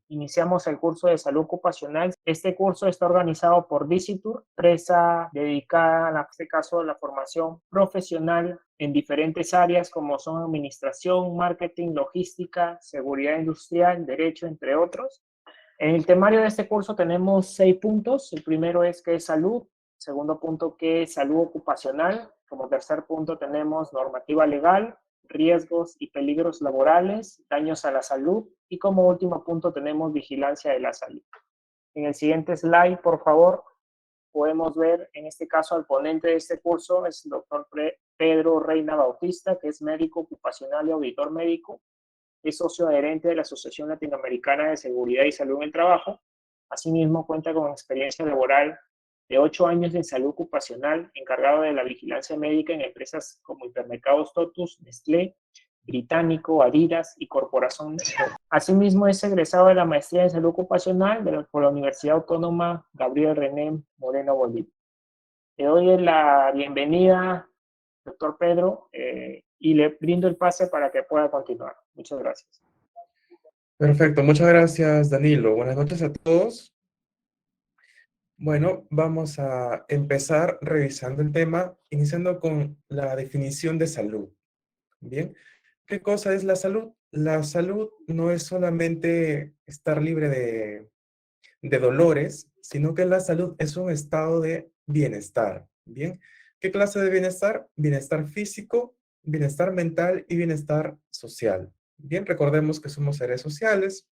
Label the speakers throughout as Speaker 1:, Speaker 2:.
Speaker 1: Iniciamos el curso de salud ocupacional. Este curso está organizado por Dicitur, empresa dedicada, en este caso, a la formación profesional en diferentes áreas como son administración, marketing, logística, seguridad industrial, derecho, entre otros. En el temario de este curso tenemos 6 puntos. El primero es qué es salud. Segundo punto, qué es salud ocupacional. Como tercer punto tenemos normativa legal, riesgos y peligros laborales, daños a la salud. Y como último punto tenemos vigilancia de la salud. En el siguiente slide, por favor, podemos ver en este caso al ponente de este curso, es el doctor Pedro Reina Bautista, que es médico ocupacional y auditor médico. Es socio adherente de la Asociación Latinoamericana de Seguridad y Salud en el Trabajo. Asimismo, cuenta con experiencia laboral de 8 años en salud ocupacional, encargado de la vigilancia médica en empresas como Hipermercados Totus, Nestlé, Británico, Adidas y Corporación. Asimismo, es egresado de la maestría en salud ocupacional por la Universidad Autónoma Gabriel René Moreno Bolívar. Le doy la bienvenida, doctor Pedro, y le brindo el pase para que pueda continuar. Muchas gracias.
Speaker 2: Perfecto, muchas gracias, Danilo. Buenas noches a todos. Bueno, vamos a empezar revisando el tema, iniciando con la definición de salud. Bien, ¿qué cosa es la salud? La salud no es solamente estar libre de dolores, sino que la salud es un estado de bienestar. Bien, ¿qué clase de bienestar? Bienestar físico, bienestar mental y bienestar social. Bien, recordemos que somos seres sociales,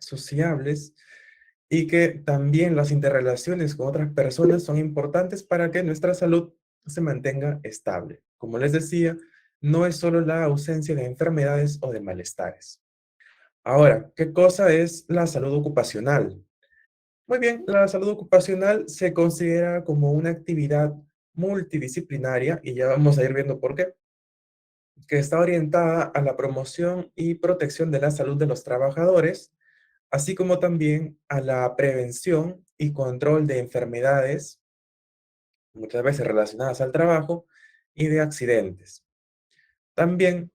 Speaker 2: sociables, y que también las interrelaciones con otras personas son importantes para que nuestra salud se mantenga estable. Como les decía, no es solo la ausencia de enfermedades o de malestares. Ahora, ¿qué cosa es la salud ocupacional? Muy bien, la salud ocupacional se considera como una actividad multidisciplinaria, y ya vamos a ir viendo por qué, que está orientada a la promoción y protección de la salud de los trabajadores, así como también a la prevención y control de enfermedades, muchas veces relacionadas al trabajo, y de accidentes. También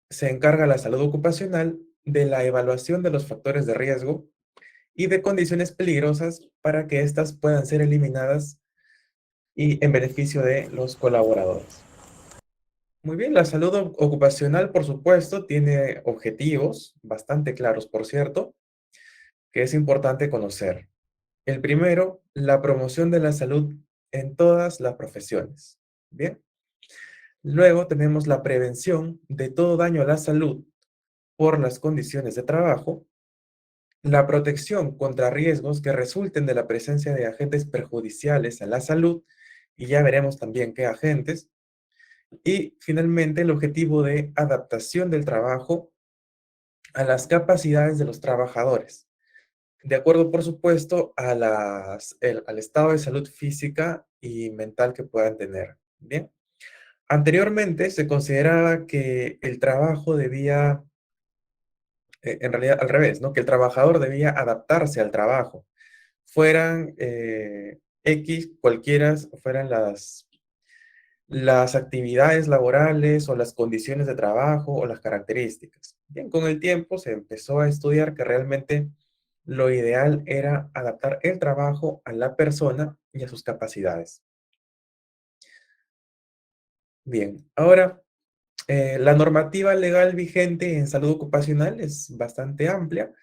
Speaker 2: se encarga la salud ocupacional de la evaluación de los factores de riesgo y de condiciones peligrosas para que éstas puedan ser eliminadas y en beneficio de los colaboradores. Muy bien, la salud ocupacional, por supuesto, tiene objetivos bastante claros, por cierto, que es importante conocer. El primero, la promoción de la salud en todas las profesiones. Bien. Luego tenemos la prevención de todo daño a la salud por las condiciones de trabajo, la protección contra riesgos que resulten de la presencia de agentes perjudiciales a la salud, y ya veremos también qué agentes, y finalmente el objetivo de adaptación del trabajo a las capacidades de los trabajadores, de acuerdo, por supuesto, al estado de salud física y mental que puedan tener. Bien. Anteriormente se consideraba que el trabajo debía, en realidad al revés, ¿no? Que el trabajador debía adaptarse al trabajo. Fueran X, cualquiera fueran las actividades laborales o las condiciones de trabajo o las características. Bien, con el tiempo se empezó a estudiar que realmente lo ideal era adaptar el trabajo a la persona y a sus capacidades. Bien, ahora la normativa legal vigente en salud ocupacional es bastante amplia.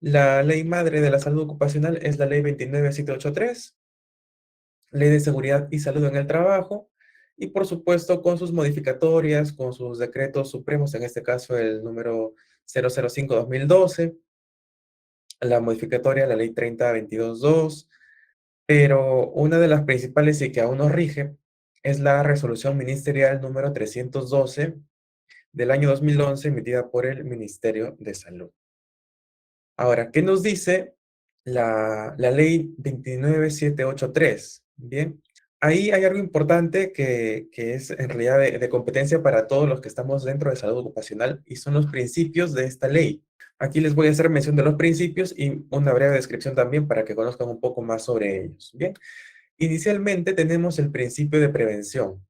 Speaker 2: La ley madre de la salud ocupacional es la ley 29783, ley de seguridad y salud en el trabajo, y por supuesto con sus modificatorias, con sus decretos supremos, en este caso el número 005-2012, la modificatoria, la ley 30-22-2, pero una de las principales y que aún nos rige es la resolución ministerial número 312 del año 2011, emitida por el Ministerio de Salud. Ahora, ¿qué nos dice la ley 29783? Bien, ahí hay algo importante que es en realidad de competencia para todos los que estamos dentro de salud ocupacional, y son los principios de esta ley. Aquí les voy a hacer mención de los principios y una breve descripción también para que conozcan un poco más sobre ellos. Bien, inicialmente tenemos el principio de prevención.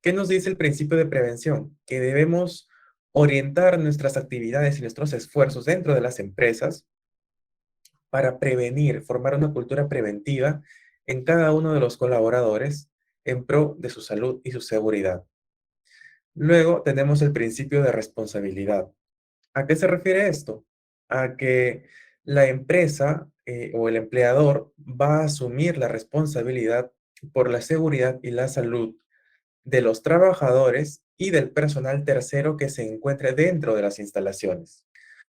Speaker 2: ¿Qué nos dice el principio de prevención? Que debemos orientar nuestras actividades y nuestros esfuerzos dentro de las empresas para prevenir, formar una cultura preventiva en cada uno de los colaboradores en pro de su salud y su seguridad. Luego tenemos el principio de responsabilidad. ¿A qué se refiere esto? A que la empresa o el empleador va a asumir la responsabilidad por la seguridad y la salud de los trabajadores y del personal tercero que se encuentre dentro de las instalaciones.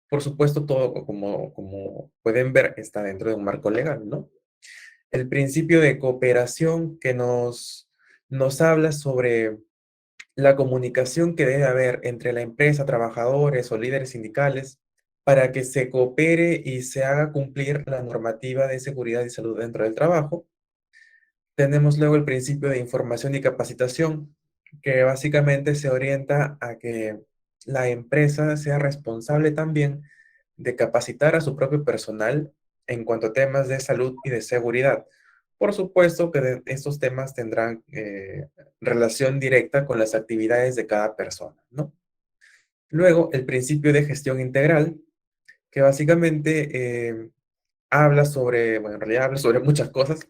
Speaker 2: Por supuesto, todo, como pueden ver, está dentro de un marco legal, ¿no? El principio de cooperación que nos habla sobre la comunicación que debe haber entre la empresa, trabajadores o líderes sindicales para que se coopere y se haga cumplir la normativa de seguridad y salud dentro del trabajo. Tenemos luego el principio de información y capacitación, que básicamente se orienta a que la empresa sea responsable también de capacitar a su propio personal en cuanto a temas de salud y de seguridad. Por supuesto que estos temas tendrán relación directa con las actividades de cada persona, ¿no? Luego, el principio de gestión integral, que básicamente habla sobre, bueno, en realidad habla sobre muchas cosas,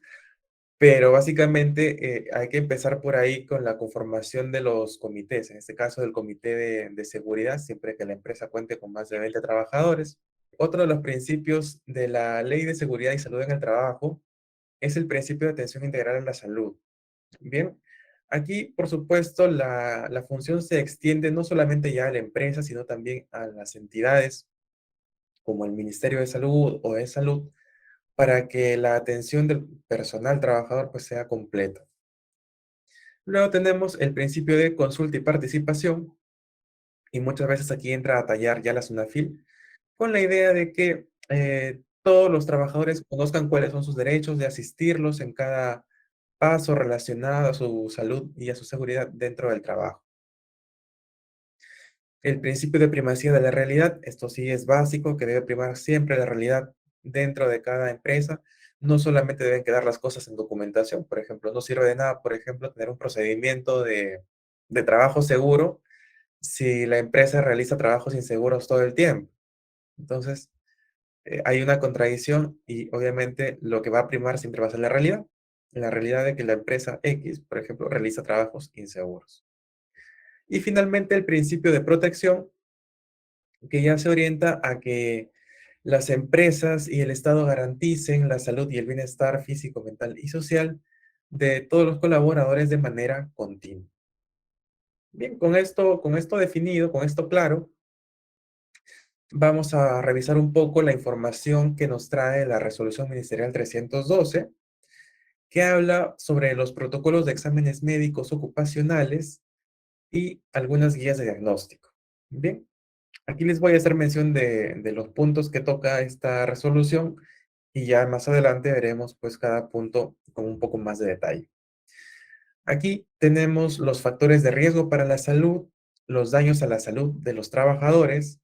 Speaker 2: pero básicamente hay que empezar por ahí con la conformación de los comités, en este caso del comité de seguridad, siempre que la empresa cuente con más de 20 trabajadores. Otro de los principios de la Ley de Seguridad y Salud en el Trabajo es el principio de atención integral a la salud. Bien, aquí, por supuesto, la función se extiende no solamente ya a la empresa, sino también a las entidades como el Ministerio de Salud o de Salud, para que la atención del personal trabajador pues sea completa. Luego tenemos el principio de consulta y participación, y muchas veces aquí entra a tallar ya la SUNAFIL, con la idea de que todos los trabajadores conozcan cuáles son sus derechos, de asistirlos en cada paso relacionado a su salud y a su seguridad dentro del trabajo. El principio de primacía de la realidad, esto sí es básico, que debe primar siempre la realidad dentro de cada empresa. No solamente deben quedar las cosas en documentación, por ejemplo, no sirve de nada, por ejemplo, tener un procedimiento de trabajo seguro si la empresa realiza trabajos inseguros todo el tiempo. Entonces, hay una contradicción y obviamente lo que va a primar siempre va a ser la realidad de que la empresa X, por ejemplo, realiza trabajos inseguros. Y finalmente el principio de protección, que ya se orienta a que las empresas y el Estado garanticen la salud y el bienestar físico, mental y social de todos los colaboradores de manera continua. Bien, con esto definido, con esto claro, vamos a revisar un poco la información que nos trae la Resolución Ministerial 312, que habla sobre los protocolos de exámenes médicos ocupacionales y algunas guías de diagnóstico. Bien, aquí les voy a hacer mención de los puntos que toca esta resolución y ya más adelante veremos pues cada punto con un poco más de detalle. Aquí tenemos los factores de riesgo para la salud, los daños a la salud de los trabajadores,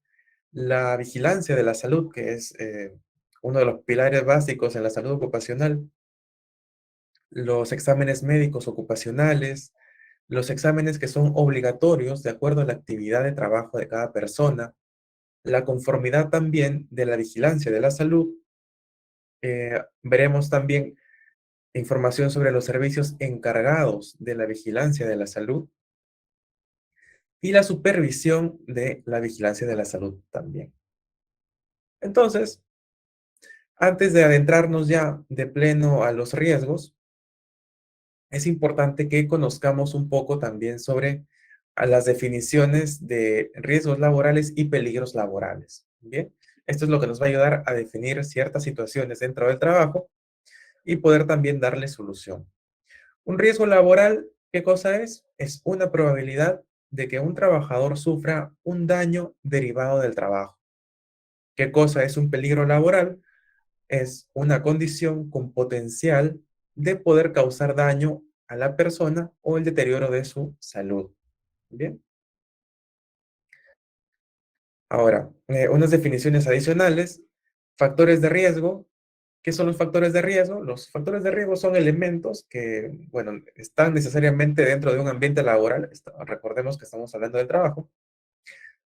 Speaker 2: la vigilancia de la salud, que es uno de los pilares básicos en la salud ocupacional, los exámenes médicos ocupacionales, los exámenes que son obligatorios de acuerdo a la actividad de trabajo de cada persona, la conformidad también de la vigilancia de la salud. Veremos también información sobre los servicios encargados de la vigilancia de la salud y la supervisión de la vigilancia de la salud también. Entonces, antes de adentrarnos ya de pleno a los riesgos, es importante que conozcamos un poco también sobre a las definiciones de riesgos laborales y peligros laborales. Bien, esto es lo que nos va a ayudar a definir ciertas situaciones dentro del trabajo y poder también darle solución. Un riesgo laboral, ¿qué cosa es? Es una probabilidad de que un trabajador sufra un daño derivado del trabajo. ¿Qué cosa es un peligro laboral? Es una condición con potencial de poder causar daño a la persona o el deterioro de su salud. Bien, ahora, unas definiciones adicionales. Factores de riesgo, ¿Qué son los factores de riesgo? Los factores de riesgo son elementos que, bueno, están necesariamente dentro de un ambiente laboral, recordemos que estamos hablando del trabajo,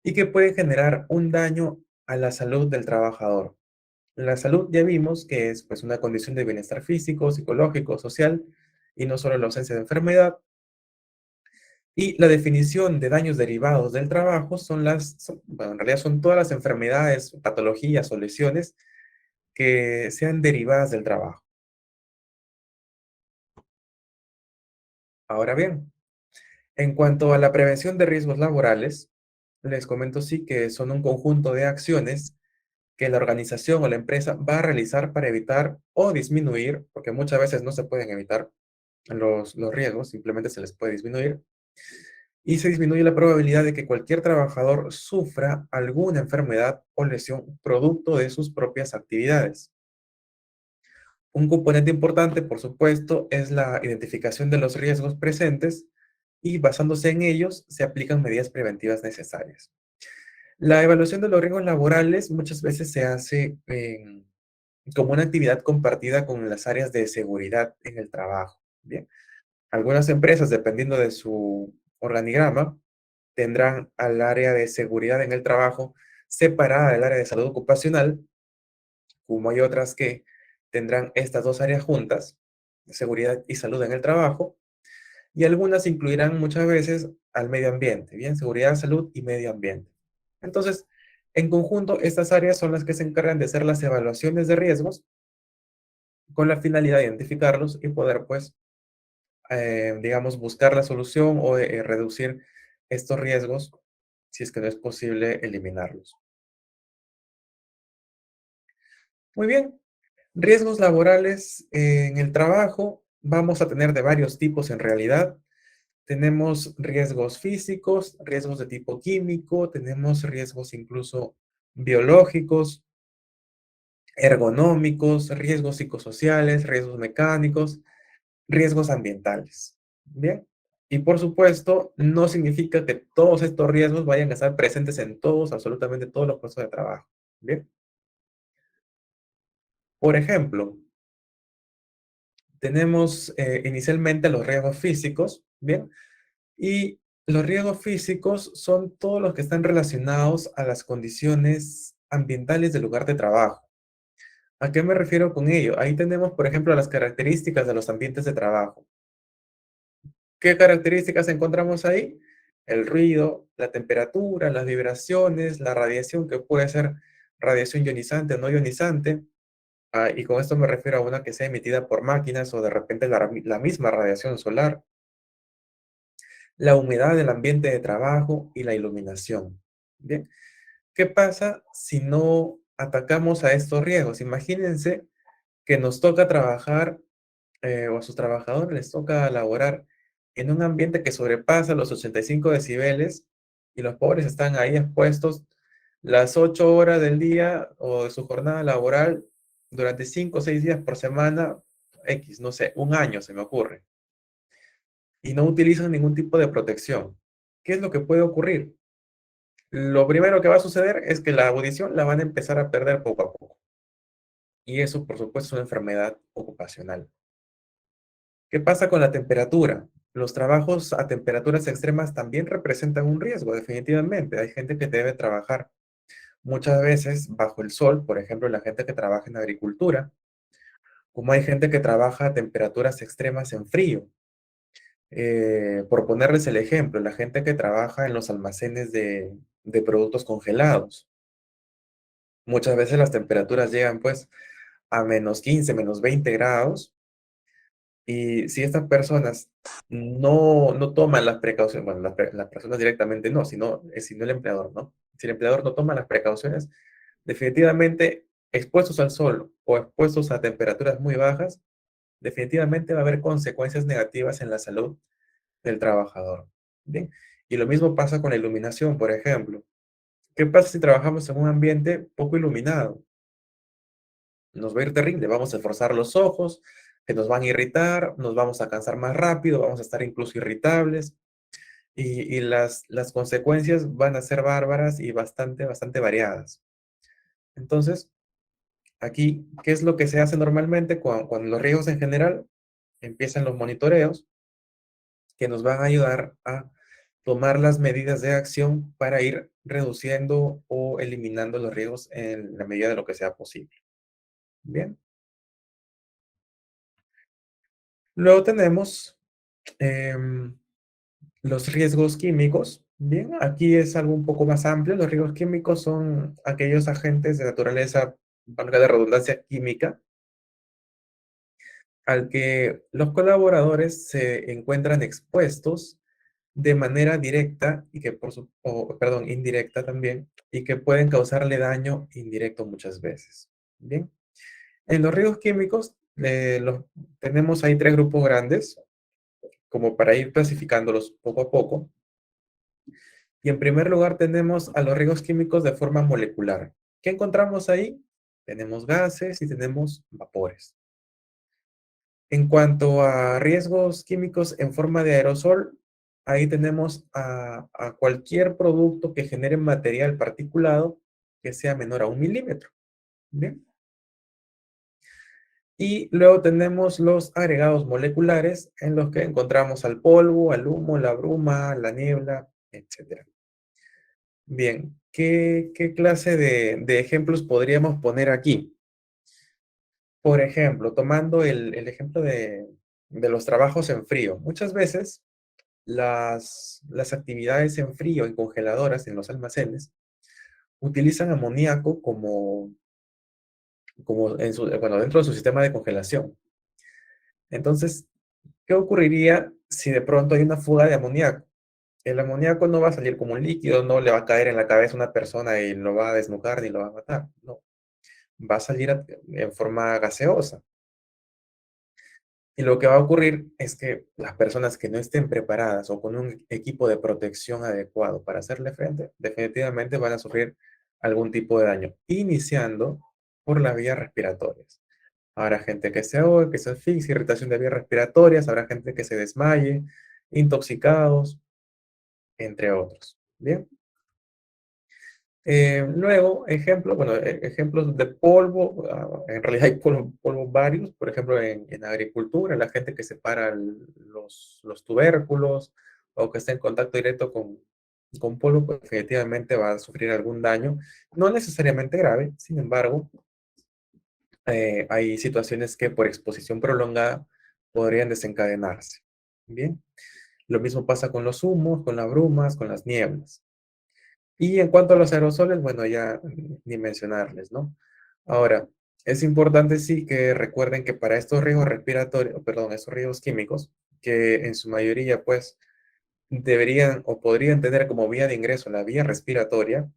Speaker 2: y que pueden generar un daño a la salud del trabajador. La salud ya vimos que es pues una condición de bienestar físico, psicológico, social, y no solo la ausencia de enfermedad. Y la definición de daños derivados del trabajo bueno, en realidad son todas las enfermedades, patologías o lesiones que sean derivadas del trabajo. Ahora bien, en cuanto a la prevención de riesgos laborales, les comento sí que son un conjunto de acciones que la organización o la empresa va a realizar para evitar o disminuir, porque muchas veces no se pueden evitar los riesgos, simplemente se les puede disminuir, y se disminuye la probabilidad de que cualquier trabajador sufra alguna enfermedad o lesión producto de sus propias actividades. Un componente importante, por supuesto, es la identificación de los riesgos presentes y basándose en ellos se aplican medidas preventivas necesarias. La evaluación de los riesgos laborales muchas veces se hace como una actividad compartida con las áreas de seguridad en el trabajo. Bien, algunas empresas, dependiendo de su organigrama, tendrán al área de seguridad en el trabajo separada del área de salud ocupacional, como hay otras que tendrán estas dos áreas juntas, seguridad y salud en el trabajo, y algunas incluirán muchas veces al medio ambiente, bien, seguridad, salud y medio ambiente. Entonces, en conjunto, estas áreas son las que se encargan de hacer las evaluaciones de riesgos con la finalidad de identificarlos y poder, pues, digamos, buscar la solución o reducir estos riesgos si es que no es posible eliminarlos. Muy bien, riesgos laborales en el trabajo vamos a tener de varios tipos en realidad. Tenemos riesgos físicos, riesgos de tipo químico, tenemos riesgos incluso biológicos, ergonómicos, riesgos psicosociales, riesgos mecánicos, riesgos ambientales. Bien. Y por supuesto, no significa que todos estos riesgos vayan a estar presentes en todos, absolutamente todos los puestos de trabajo. Bien. Por ejemplo, tenemos inicialmente los riesgos físicos, ¿bien? Y los riesgos físicos son todos los que están relacionados a las condiciones ambientales del lugar de trabajo. ¿A qué me refiero con ello? Ahí tenemos, por ejemplo, las características de los ambientes de trabajo. ¿Qué características encontramos ahí? El ruido, la temperatura, las vibraciones, la radiación, que puede ser radiación ionizante o no ionizante. Y con esto me refiero a una que sea emitida por máquinas o de repente la misma radiación solar, la humedad del ambiente de trabajo y la iluminación. Bien, ¿qué pasa si no atacamos a estos riesgos? Imagínense que nos toca trabajar o a sus trabajadores les toca laborar en un ambiente que sobrepasa los 85 decibeles y los pobres están ahí expuestos las 8 horas del día o de su jornada laboral durante 5 o 6 días por semana, X, no sé, un año se me ocurre, y no utilizan ningún tipo de protección. ¿Qué es lo que puede ocurrir? Lo primero que va a suceder es que la audición la van a empezar a perder poco a poco. Y eso, por supuesto, es una enfermedad ocupacional. ¿Qué pasa con la temperatura? Los trabajos a temperaturas extremas también representan un riesgo, definitivamente. Hay gente que debe trabajar muchas veces bajo el sol, por ejemplo, la gente que trabaja en agricultura, como hay gente que trabaja a temperaturas extremas en frío. Por ponerles el ejemplo, la gente que trabaja en los almacenes de productos congelados. Muchas veces las temperaturas llegan pues a -15, -20 grados. Y si estas personas no toman las precauciones, bueno, las personas directamente no, sino el empleador, ¿no? Si el empleador no toma las precauciones, definitivamente expuestos al sol o expuestos a temperaturas muy bajas, definitivamente va a haber consecuencias negativas en la salud del trabajador. Bien, y lo mismo pasa con la iluminación, por ejemplo. ¿Qué pasa si trabajamos en un ambiente poco iluminado? Nos va a ir terrible, vamos a esforzar los ojos, que nos van a irritar, nos vamos a cansar más rápido, vamos a estar incluso irritables y las consecuencias van a ser bárbaras y bastante variadas. Entonces, Aquí, ¿qué es lo que se hace normalmente cuando los riesgos en general empiezan los monitoreos que nos van a ayudar a tomar las medidas de acción para ir reduciendo o eliminando los riesgos en la medida de lo que sea posible? Bien. Luego tenemos em, los riesgos químicos. Bien, aquí es algo un poco más amplio. Los riesgos químicos son aquellos agentes de naturaleza, valga de redundancia, química, al que los colaboradores se encuentran expuestos de manera directa y que perdón, indirecta también, y que pueden causarle daño indirecto muchas veces. Bien, en los riesgos químicos tenemos ahí tres grupos grandes, como para ir clasificándolos poco a poco. Y en primer lugar tenemos a los riesgos químicos de forma molecular. ¿Qué encontramos ahí? Tenemos gases y tenemos vapores. En cuanto a riesgos químicos en forma de aerosol, ahí tenemos a cualquier producto que genere material particulado que sea menor a 1 milímetro. Bien. Y luego tenemos los agregados moleculares en los que encontramos al polvo, al humo, la bruma, la niebla, etc. Bien, ¿qué clase de ejemplos podríamos poner aquí? Por ejemplo, tomando el ejemplo de los trabajos en frío. Muchas veces las actividades en frío, en congeladoras, en los almacenes, utilizan amoníaco bueno, dentro de su sistema de congelación. Entonces, ¿qué ocurriría si de pronto hay una fuga de amoníaco? El amoníaco no va a salir como un líquido, no le va a caer en la cabeza a una persona y lo va a desnucar ni lo va a matar. No, va a salir en forma gaseosa. Y lo que va a ocurrir es que las personas que no estén preparadas o con un equipo de protección adecuado para hacerle frente, definitivamente van a sufrir algún tipo de daño, iniciando por las vías respiratorias. Habrá gente que se ahogue, que se asfixie, irritación de vías respiratorias, habrá gente que se desmaye, intoxicados, entre otros. Bien. Luego, ejemplos de polvo, en realidad hay polvos varios, por ejemplo, en agricultura, la gente que separa los tubérculos o que está en contacto directo con polvo, pues definitivamente va a sufrir algún daño, no necesariamente grave, sin embargo, hay situaciones que por exposición prolongada podrían desencadenarse. Bien, lo mismo pasa con los humos, con las brumas, con las nieblas. Y en cuanto a los aerosoles, bueno, ya ni mencionarles, ¿no? Ahora, es importante sí que recuerden que para estos riesgos respiratorios, perdón, estos riesgos químicos, que en su mayoría pues deberían o podrían tener como vía de ingreso la vía respiratoria,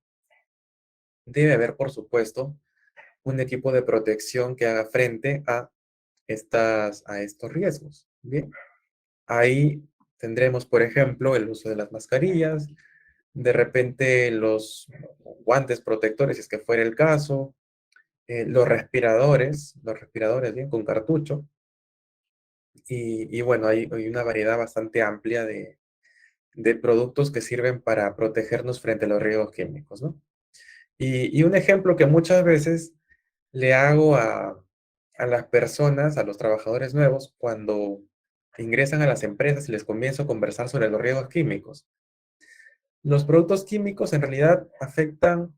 Speaker 2: debe haber, por supuesto, un equipo de protección que haga frente a estos riesgos. Bien, ahí tendremos, por ejemplo, el uso de las mascarillas, de repente los guantes protectores, si es que fuera el caso, los respiradores bien con cartucho, y bueno, hay una variedad bastante amplia de productos que sirven para protegernos frente a los riesgos químicos, ¿no? Y un ejemplo que muchas veces le hago a las personas, a los trabajadores nuevos, cuando ingresan a las empresas y les comienzo a conversar sobre los riesgos químicos. Los productos químicos en realidad afectan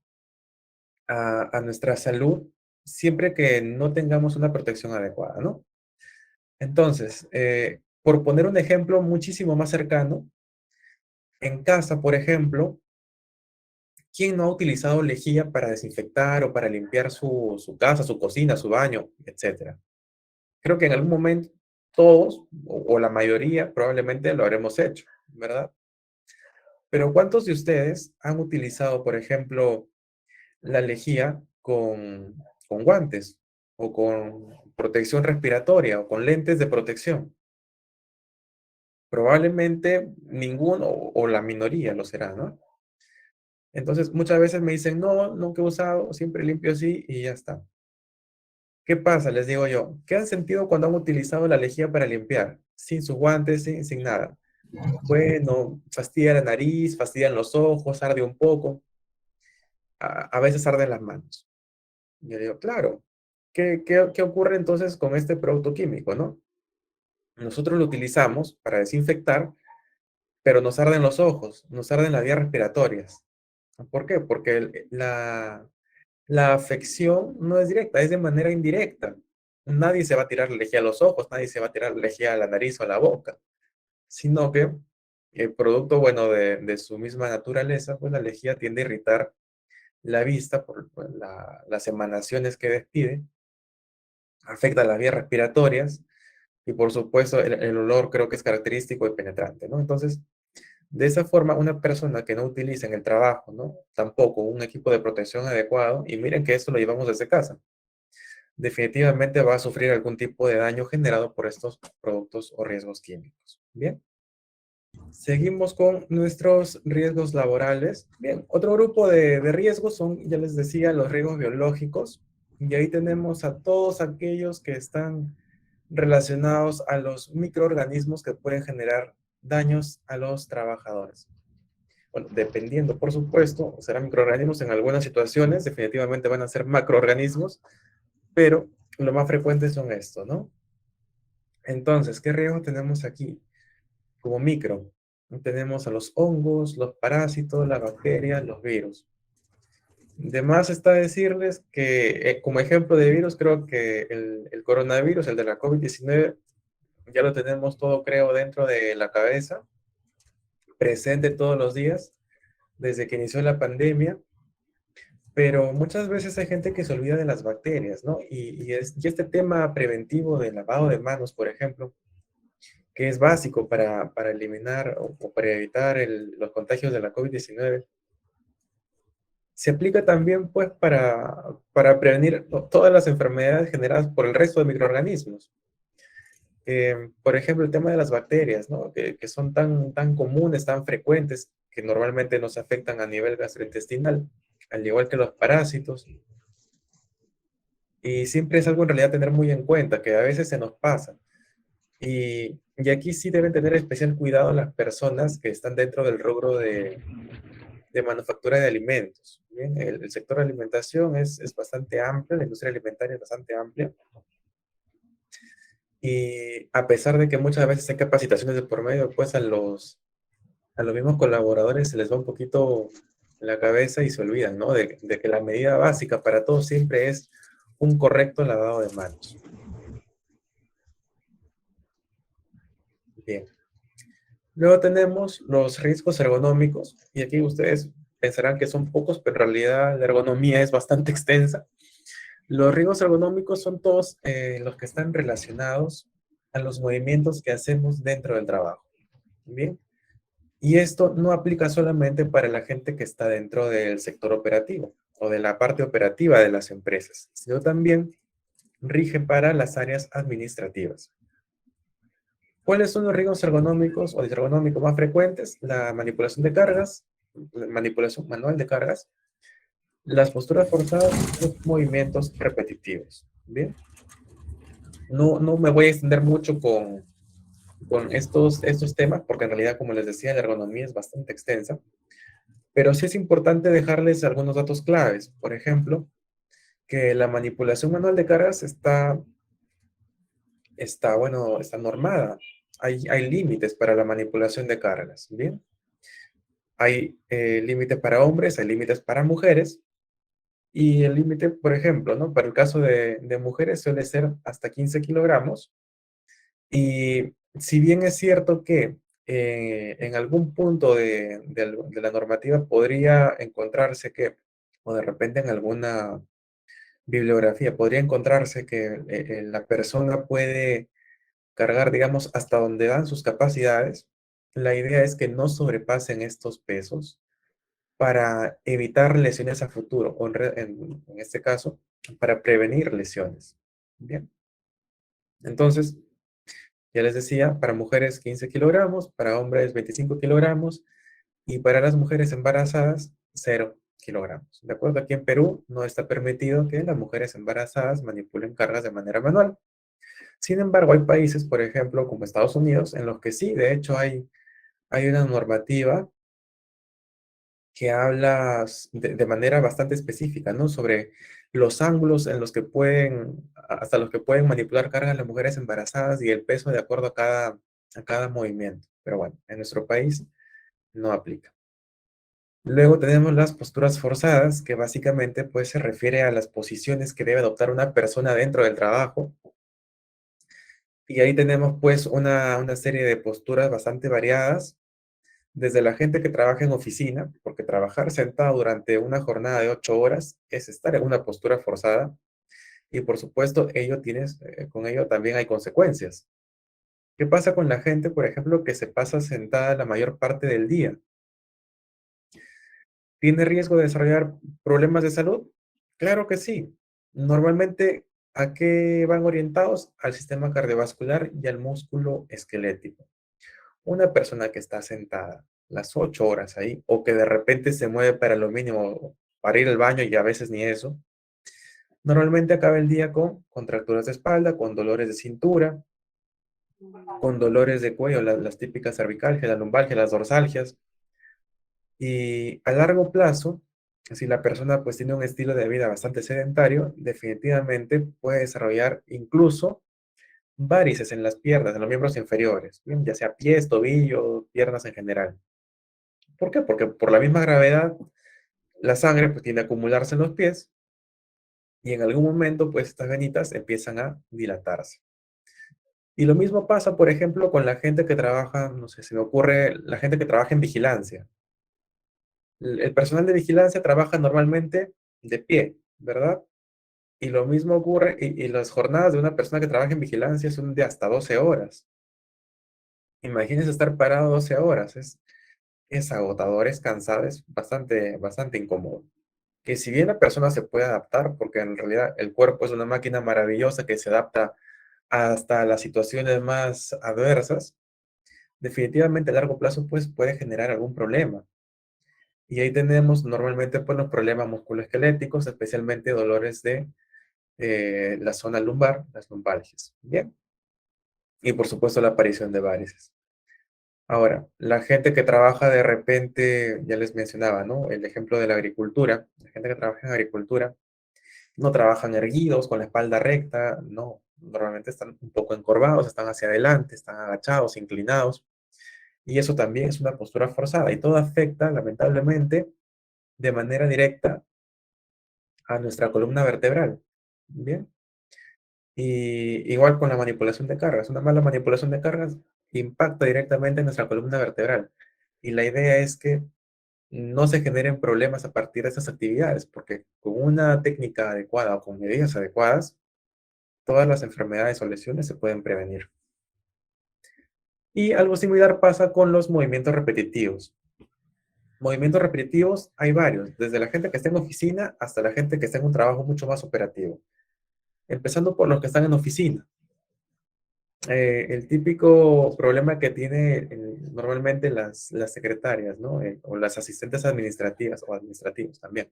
Speaker 2: a nuestra salud siempre que no tengamos una protección adecuada, ¿no? Entonces, por poner un ejemplo muchísimo más cercano, en casa, por ejemplo, ¿quién no ha utilizado lejía para desinfectar o para limpiar su casa, su cocina, su baño, etcétera? Creo que en algún momento todos, o la mayoría, probablemente lo habremos hecho, ¿verdad? Pero ¿cuántos de ustedes han utilizado, por ejemplo, la lejía con guantes o con protección respiratoria o con lentes de protección? Probablemente ninguno o la minoría lo será, ¿no? Entonces muchas veces me dicen, no, nunca he usado, siempre limpio así y ya está. ¿Qué pasa? Les digo yo, ¿qué han sentido cuando han utilizado la lejía para limpiar? Sin sus guantes, sin nada. Bueno, fastidia la nariz, fastidian los ojos, arde un poco, a veces arden las manos. Yo digo, claro. ¿Qué ocurre entonces con este producto químico, no? Nosotros lo utilizamos para desinfectar, pero nos arden los ojos, nos arden las vías respiratorias. ¿Por qué? Porque la afección no es directa, es de manera indirecta. Nadie se va a tirar lejía a los ojos, nadie se va a tirar lejía a la nariz o a la boca, sino que el producto, bueno, de su misma naturaleza, pues la lejía tiende a irritar la vista por las emanaciones que despide, afecta las vías respiratorias y por supuesto el olor creo que es característico y penetrante, ¿no? Entonces, de esa forma, una persona que no utiliza en el trabajo, ¿no? Tampoco un equipo de protección adecuado, y miren que esto lo llevamos desde casa, definitivamente va a sufrir algún tipo de daño generado por estos productos o riesgos químicos. Bien, seguimos con nuestros riesgos laborales. Bien, otro grupo de riesgos son, ya les decía, los riesgos biológicos. Y ahí tenemos a todos aquellos que están relacionados a los microorganismos que pueden generar daños a los trabajadores. Bueno, dependiendo, por supuesto, serán microorganismos en algunas situaciones, definitivamente van a ser macroorganismos, pero lo más frecuente son estos, ¿no? Entonces, ¿qué riesgo tenemos aquí? Como micro, tenemos a los hongos, los parásitos, las bacterias, los virus. De más está decirles que, como ejemplo de virus, creo que el coronavirus, el de la COVID-19, ya lo tenemos todo, creo, dentro de la cabeza, presente todos los días, desde que inició la pandemia, pero muchas veces hay gente que se olvida de las bacterias, ¿no? Y este tema preventivo del lavado de manos, por ejemplo, que es básico para eliminar o para evitar los contagios de la COVID-19, se aplica también pues para prevenir todas las enfermedades generadas por el resto de microorganismos. Por ejemplo, el tema de las bacterias, ¿no? Que son tan comunes, tan frecuentes, que normalmente nos afectan a nivel gastrointestinal, al igual que los parásitos. Y siempre es algo en realidad tener muy en cuenta, que a veces se nos pasa. Y aquí sí deben tener especial cuidado las personas que están dentro del rubro de manufactura de alimentos. ¿Bien? El sector de alimentación es bastante amplio, la industria alimentaria es bastante amplia. Y a pesar de que muchas veces hay capacitaciones de por medio, pues a los mismos colaboradores se les va un poquito la cabeza y se olvidan, ¿no? De que la medida básica para todos siempre es un correcto lavado de manos. Bien. Luego tenemos los riesgos ergonómicos, y aquí ustedes pensarán que son pocos, pero en realidad la ergonomía es bastante extensa. Los riesgos ergonómicos son todos los que están relacionados a los movimientos que hacemos dentro del trabajo. Bien. Y esto no aplica solamente para la gente que está dentro del sector operativo o de la parte operativa de las empresas, sino también rige para las áreas administrativas. ¿Cuáles son los riesgos ergonómicos o disergonómicos más frecuentes? La manipulación de cargas, la manipulación manual de cargas, las posturas forzadas y los movimientos repetitivos. Bien, no me voy a extender mucho con estos temas porque en realidad, como les decía, la ergonomía es bastante extensa, pero sí es importante dejarles algunos datos claves. Por ejemplo, que la manipulación manual de cargas está normada. Hay límites para la manipulación de cargas, ¿bien? Hay límites para hombres, hay límites para mujeres, y el límite, por ejemplo, ¿no? Para el caso de mujeres suele ser hasta 15 kilogramos, y si bien es cierto que en algún punto de la normativa podría encontrarse que, o de repente en alguna bibliografía, podría encontrarse que la persona puede cargar, digamos, hasta donde dan sus capacidades. La idea es que no sobrepasen estos pesos para evitar lesiones a futuro, o en este caso, para prevenir lesiones. Bien, entonces, ya les decía, para mujeres 15 kilogramos, para hombres 25 kilogramos y para las mujeres embarazadas 0 kilogramos. De acuerdo, aquí en Perú no está permitido que las mujeres embarazadas manipulen cargas de manera manual. Sin embargo, hay países, por ejemplo, como Estados Unidos, en los que sí, de hecho, hay una normativa que habla de manera bastante específica, ¿no? Sobre los ángulos en los que pueden, hasta los que pueden manipular cargas las mujeres embarazadas y el peso de acuerdo a cada movimiento. Pero bueno, en nuestro país no aplica. Luego tenemos las posturas forzadas, que básicamente pues se refiere a las posiciones que debe adoptar una persona dentro del trabajo. Y ahí tenemos pues una serie de posturas bastante variadas, desde la gente que trabaja en oficina, porque trabajar sentado durante una jornada de 8 horas es estar en una postura forzada, y por supuesto con ello también hay consecuencias. ¿Qué pasa con la gente, por ejemplo, que se pasa sentada la mayor parte del día? ¿Tiene riesgo de desarrollar problemas de salud? Claro que sí. Normalmente, ¿a qué van orientados? Al sistema cardiovascular y al músculo esquelético. Una persona que está sentada las 8 horas ahí, o que de repente se mueve para lo mínimo, para ir al baño y a veces ni eso, normalmente acaba el día con contracturas de espalda, con dolores de cintura, con dolores de cuello, las típicas cervicalgias, la lumbalgia, las dorsalgias. Y a largo plazo, si la persona pues tiene un estilo de vida bastante sedentario, definitivamente puede desarrollar incluso varices en las piernas, en los miembros inferiores, bien, ya sea pies, tobillos, piernas en general. ¿Por qué? Porque por la misma gravedad, la sangre pues tiende a acumularse en los pies y en algún momento pues estas venitas empiezan a dilatarse. Y lo mismo pasa, por ejemplo, con la gente que trabaja, no sé, se me ocurre la gente que trabaja en vigilancia. El personal de vigilancia trabaja normalmente de pie, ¿verdad? Y lo mismo ocurre, y las jornadas de una persona que trabaja en vigilancia son de hasta 12 horas. Imagínense estar parado 12 horas, es agotador, es cansado, es bastante incómodo. Que si bien la persona se puede adaptar, porque en realidad el cuerpo es una máquina maravillosa que se adapta hasta las situaciones más adversas, definitivamente a largo plazo pues puede generar algún problema. Y ahí tenemos normalmente pues los problemas musculoesqueléticos, especialmente dolores de la zona lumbar, las lumbalgias. Bien. Y por supuesto la aparición de varices. Ahora, la gente que trabaja de repente, ya les mencionaba, ¿no? El ejemplo de la agricultura. La gente que trabaja en agricultura no trabajan erguidos, con la espalda recta, no. Normalmente están un poco encorvados, están hacia adelante, están agachados, inclinados. Y eso también es una postura forzada. Y todo afecta, lamentablemente, de manera directa a nuestra columna vertebral. Bien. Y igual con la manipulación de cargas. Una mala manipulación de cargas impacta directamente en nuestra columna vertebral. Y la idea es que no se generen problemas a partir de estas actividades, porque con una técnica adecuada o con medidas adecuadas, todas las enfermedades o lesiones se pueden prevenir. Y algo similar pasa con los movimientos repetitivos. Movimientos repetitivos hay varios, desde la gente que está en oficina hasta la gente que está en un trabajo mucho más operativo. Empezando por los que están en oficina. El típico problema que tiene normalmente las secretarias, ¿no? O las asistentes administrativas o administrativos también.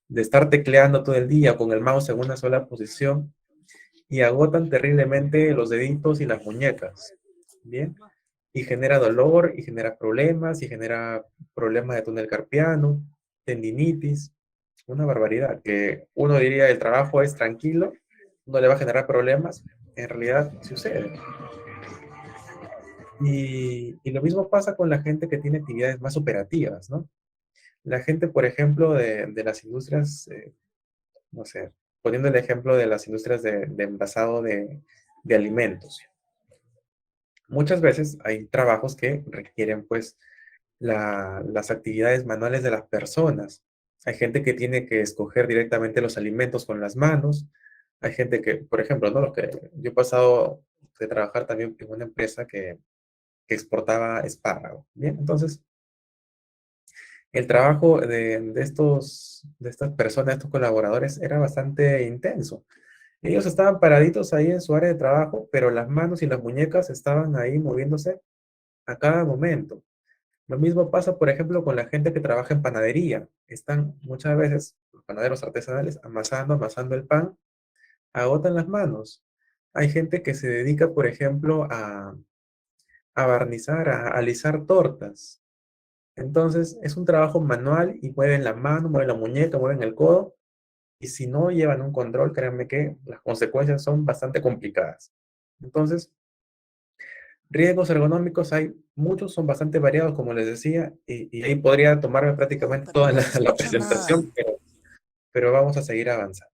Speaker 2: De estar tecleando todo el día con el mouse en una sola posición y agotan terriblemente los deditos y las muñecas. Bien. Y genera dolor, y genera problemas, y genera problemas de túnel carpiano, tendinitis, una barbaridad, que uno diría el trabajo es tranquilo, no le va a generar problemas, en realidad sucede. Y lo mismo pasa con la gente que tiene actividades más operativas, ¿no? La gente, por ejemplo, de las industrias, no sé, poniendo el ejemplo de las industrias de envasado de alimentos. Muchas veces hay trabajos que requieren, pues, las actividades manuales de las personas. Hay gente que tiene que escoger directamente los alimentos con las manos. Hay gente que, por ejemplo, ¿no? Yo he pasado de trabajar también en una empresa que exportaba espárrago. Bien, entonces el trabajo de estas personas, estos colaboradores, era bastante intenso. Ellos estaban paraditos ahí en su área de trabajo, pero las manos y las muñecas estaban ahí moviéndose a cada momento. Lo mismo pasa, por ejemplo, con la gente que trabaja en panadería. Están muchas veces los panaderos artesanales amasando el pan, agotan las manos. Hay gente que se dedica, por ejemplo, a barnizar, a alisar tortas. Entonces, es un trabajo manual y mueven la mano, mueven la muñeca, mueven el codo, y si no llevan un control, créanme que las consecuencias son bastante complicadas. Entonces, riesgos ergonómicos hay muchos, son bastante variados, como les decía, y ahí podría tomarme
Speaker 3: Perdón,
Speaker 2: prácticamente
Speaker 3: pero
Speaker 2: toda
Speaker 3: no
Speaker 2: la,
Speaker 3: se
Speaker 2: la
Speaker 3: escucha nada.
Speaker 2: presentación, pero vamos a seguir avanzando.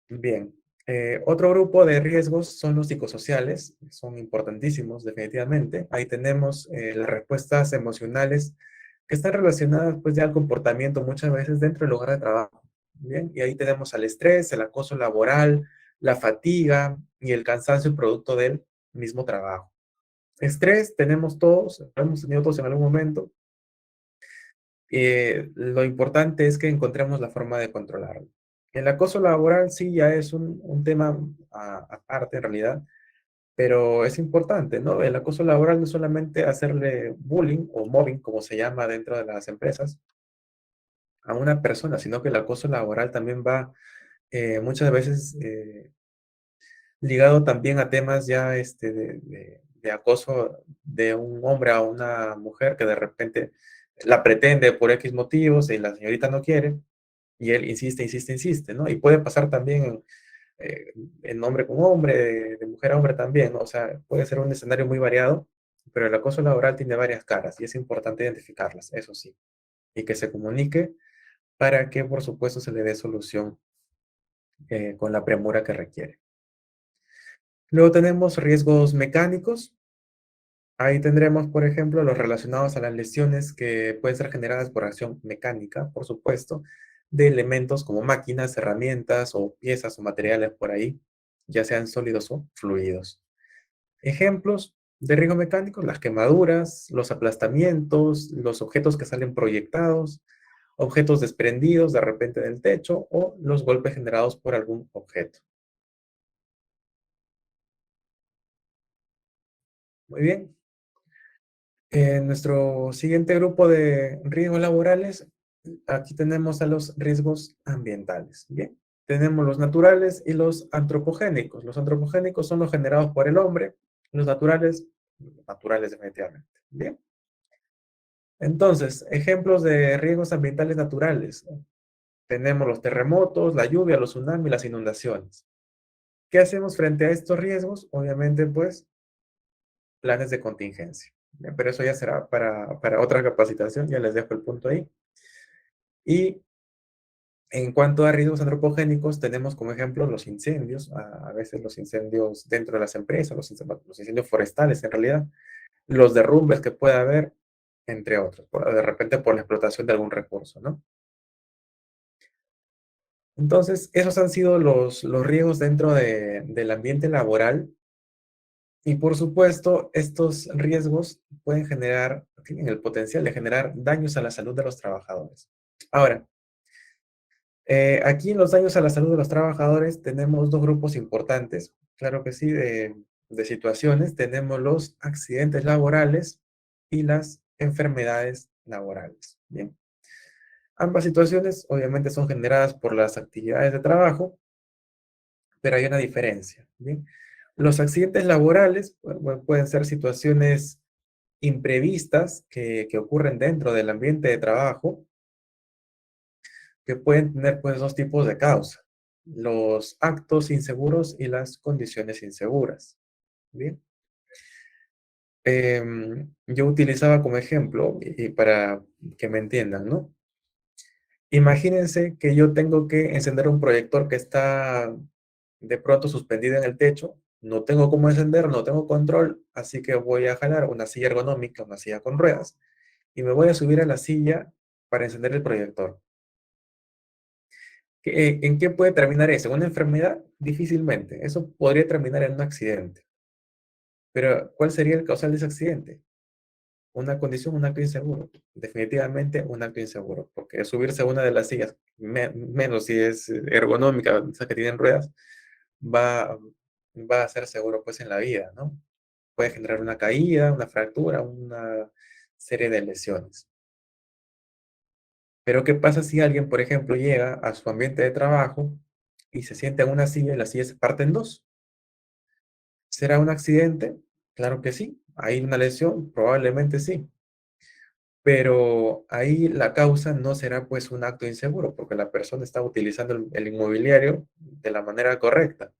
Speaker 2: Bien, otro grupo de riesgos son los psicosociales, son importantísimos definitivamente. Ahí tenemos las respuestas emocionales que están relacionadas pues ya al comportamiento muchas veces dentro del lugar de trabajo. Bien, y ahí tenemos al estrés, el acoso laboral, la fatiga y el cansancio producto del mismo trabajo. Estrés tenemos todos, lo hemos tenido todos en algún momento. Lo importante es que encontremos la forma de controlarlo. El acoso laboral sí ya es un tema aparte en realidad, pero es importante, ¿no? El acoso laboral no es solamente hacerle bullying o mobbing, como se llama dentro de las empresas, a una persona, sino que el acoso laboral también va muchas veces ligado también a temas ya de acoso de un hombre a una mujer que de repente la pretende por X motivos y la señorita no quiere y él insiste, insiste, insiste, ¿no? Y puede pasar también en hombre con hombre, de mujer a hombre también, ¿no? O sea, puede ser un escenario muy variado, pero el acoso laboral tiene varias caras y es importante identificarlas, eso sí, y que se comunique para que, por supuesto, se le dé solución con la premura que requiere. Luego tenemos riesgos mecánicos. Ahí tendremos, por ejemplo, los relacionados a las lesiones que pueden ser generadas por acción mecánica, por supuesto, de elementos como máquinas, herramientas o piezas o materiales por ahí, ya sean sólidos o fluidos. Ejemplos de riesgo mecánico, las quemaduras, los aplastamientos, los objetos que salen proyectados, objetos desprendidos de repente del techo o los golpes generados por algún objeto. Muy bien. En nuestro siguiente grupo de riesgos laborales, aquí tenemos a los riesgos ambientales. Bien, tenemos los naturales y los antropogénicos. Los antropogénicos son los generados por el hombre, los naturales, naturales definitivamente. Bien, entonces, ejemplos de riesgos ambientales naturales. Tenemos los terremotos, la lluvia, los tsunamis, las inundaciones. ¿Qué hacemos frente a estos riesgos? Obviamente, pues, planes de contingencia. Bien, pero eso ya será para otra capacitación, ya les dejo el punto ahí. Y en cuanto a riesgos antropogénicos, tenemos como ejemplo los incendios, a veces los incendios dentro de las empresas, los incendios forestales en realidad, los derrumbes que puede haber, entre otros, de repente por la explotación de algún recurso, ¿no? Entonces, esos han sido los riesgos dentro del ambiente laboral y por supuesto, estos riesgos pueden generar, tienen el potencial de generar daños a la salud de los trabajadores. Ahora, aquí en los daños a la salud de los trabajadores tenemos dos grupos importantes, claro que sí, de situaciones. Tenemos los accidentes laborales y las enfermedades laborales. Bien. Ambas situaciones obviamente son generadas por las actividades de trabajo, pero hay una diferencia. Bien. Los accidentes laborales pueden ser situaciones imprevistas que ocurren dentro del ambiente de trabajo que pueden tener pues dos tipos de causa, los actos inseguros y las condiciones inseguras. Bien. Yo utilizaba como ejemplo, y para que me entiendan, ¿no? Imagínense que yo tengo que encender un proyector que está de pronto suspendido en el techo, no tengo cómo encenderlo, no tengo control, así que voy a jalar una silla ergonómica, una silla con ruedas, y me voy a subir a la silla para encender el proyector. ¿En qué puede terminar eso? ¿En una enfermedad? Difícilmente. Eso podría terminar en un accidente. Pero, ¿cuál sería el causal de ese accidente? Una condición, un acto inseguro. Definitivamente un acto inseguro. Porque subirse a una de las sillas, menos si es ergonómica, esas que tienen ruedas, va, va a ser seguro pues en la vida, ¿no? Puede generar una caída, una fractura, una serie de lesiones. Pero ¿qué pasa si alguien, por ejemplo, llega a su ambiente de trabajo y se sienta en una silla y la silla se parte en dos? ¿Será un accidente? Claro que sí. ¿Hay una lesión? Probablemente sí, pero ahí la causa no será pues un acto inseguro, porque la persona está utilizando el inmobiliario de la manera correcta.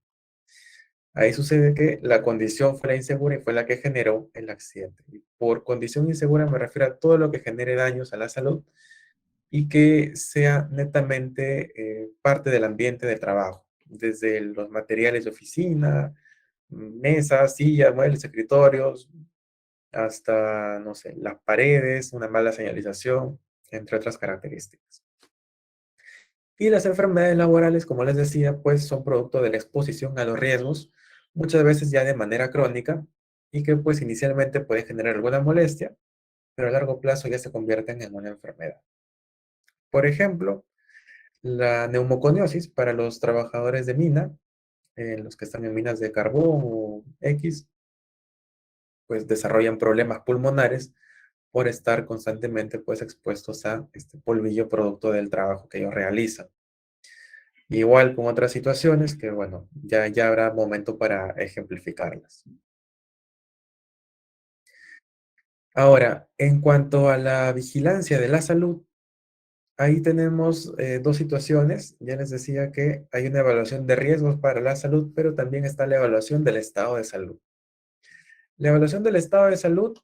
Speaker 2: Ahí sucede que la condición fue la insegura y fue la que generó el accidente. Y por condición insegura me refiero a todo lo que genere daños a la salud y que sea netamente parte del ambiente de trabajo, desde los materiales de oficina, mesas, sillas, muebles, escritorios, hasta, no sé, las paredes, una mala señalización, entre otras características. Y las enfermedades laborales, como les decía, pues son producto de la exposición a los riesgos, muchas veces ya de manera crónica, y que pues inicialmente puede generar alguna molestia, pero a largo plazo ya se convierten en una enfermedad. Por ejemplo, la neumoconiosis para los trabajadores de mina, los que están en minas de carbón o X, pues desarrollan problemas pulmonares por estar constantemente pues expuestos a este polvillo producto del trabajo que ellos realizan. Igual con otras situaciones que, bueno, ya habrá momento para ejemplificarlas. Ahora, en cuanto a la vigilancia de la salud, ahí tenemos dos situaciones. Ya les decía que hay una evaluación de riesgos para la salud, pero también está la evaluación del estado de salud. La evaluación del estado de salud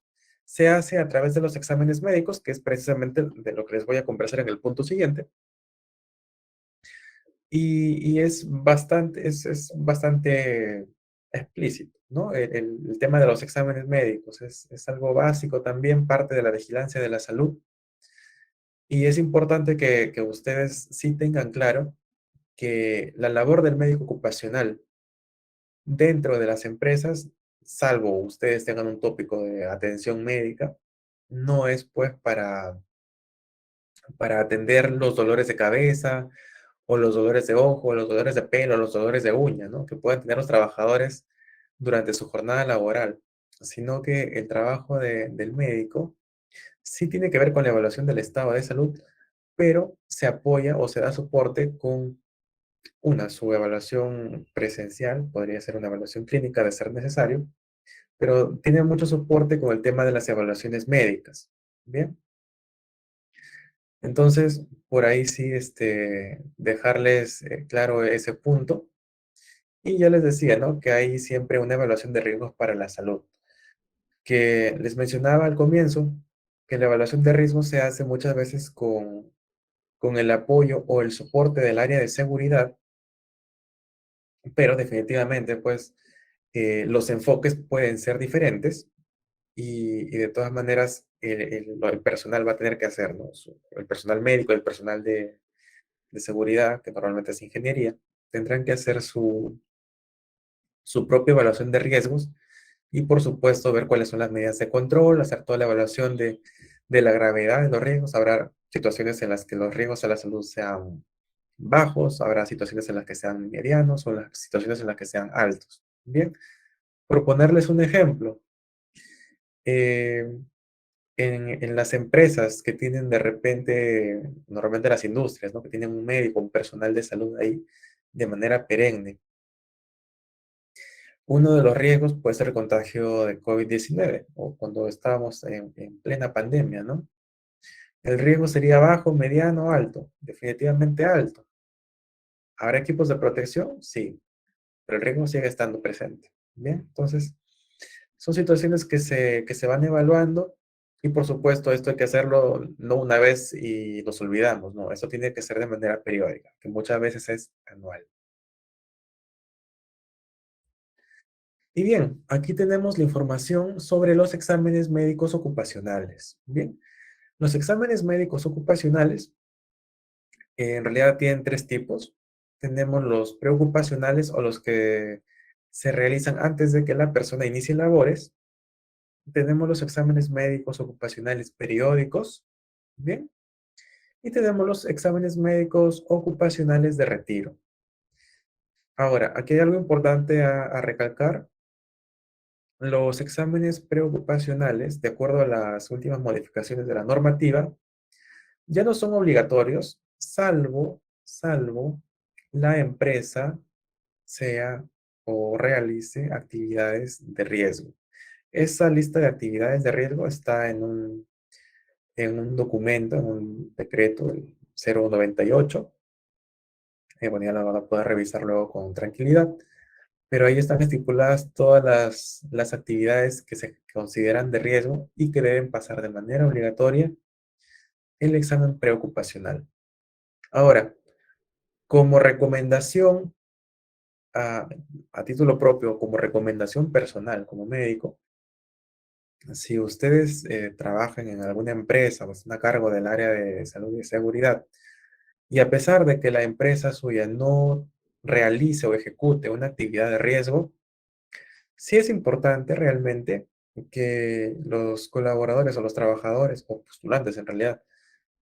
Speaker 2: se hace a través de los exámenes médicos, que es precisamente de lo que les voy a conversar en el punto siguiente. Y es bastante explícito, ¿no? El tema de los exámenes médicos es algo básico también, parte de la vigilancia de la salud. Y es importante que ustedes sí tengan claro que la labor del médico ocupacional dentro de las empresas, salvo ustedes tengan un tópico de atención médica, no es pues para atender los dolores de cabeza o los dolores de ojo, los dolores de pelo, los dolores de uña, ¿no? Que pueden tener los trabajadores durante su jornada laboral, sino que el trabajo del médico sí tiene que ver con la evaluación del estado de salud, pero se apoya o se da soporte con su evaluación presencial, podría ser una evaluación clínica de ser necesario, pero tiene mucho soporte con el tema de las evaluaciones médicas. Bien, entonces por ahí sí dejarles claro ese punto. Y ya les decía, ¿no? Que hay siempre una evaluación de riesgos para la salud. Que les mencionaba al comienzo que la evaluación de riesgos se hace muchas veces con el apoyo o el soporte del área de seguridad, pero definitivamente, pues, los enfoques pueden ser diferentes y de todas maneras el personal va a tener que hacer, ¿no? El personal médico, el personal de seguridad, que normalmente es ingeniería, tendrán que hacer su propia evaluación de riesgos y por supuesto ver cuáles son las medidas de control, hacer toda la evaluación de la gravedad de los riesgos. Habrá situaciones en las que los riesgos a la salud sean bajos, habrá situaciones en las que sean medianos o las situaciones en las que sean altos. Bien, por ponerles un ejemplo, eh, en las empresas que tienen de repente, normalmente las industrias, ¿no? Que tienen un médico, un personal de salud ahí de manera perenne. Uno de los riesgos puede ser el contagio de COVID-19 o cuando estábamos en plena pandemia, ¿no? El riesgo sería bajo, mediano, alto, definitivamente alto. ¿Habrá equipos de protección? Sí, pero el riesgo sigue estando presente. Bien, entonces son situaciones que se van evaluando y por supuesto esto hay que hacerlo no una vez y nos olvidamos, no, esto tiene que ser de manera periódica, que muchas veces es anual. Y bien, aquí tenemos la información sobre los exámenes médicos ocupacionales. Bien, los exámenes médicos ocupacionales en realidad tienen tres tipos. Tenemos los preocupacionales o los que se realizan antes de que la persona inicie labores. Tenemos los exámenes médicos ocupacionales periódicos. Bien, y tenemos los exámenes médicos ocupacionales de retiro. Ahora, aquí hay algo importante a recalcar. Los exámenes preocupacionales, de acuerdo a las últimas modificaciones de la normativa, ya no son obligatorios, salvo la empresa sea o realice actividades de riesgo. Esa lista de actividades de riesgo está en un documento, en un decreto, el 098. Bueno, ya la van a poder revisar luego con tranquilidad, pero ahí están estipuladas todas las actividades que se consideran de riesgo y que deben pasar de manera obligatoria el examen preocupacional. Ahora, como recomendación, a, a título propio, como recomendación personal, como médico, si ustedes trabajan en alguna empresa o están a cargo del área de salud y seguridad, y a pesar de que la empresa suya no realice o ejecute una actividad de riesgo, sí es importante realmente que los colaboradores o los trabajadores o postulantes en realidad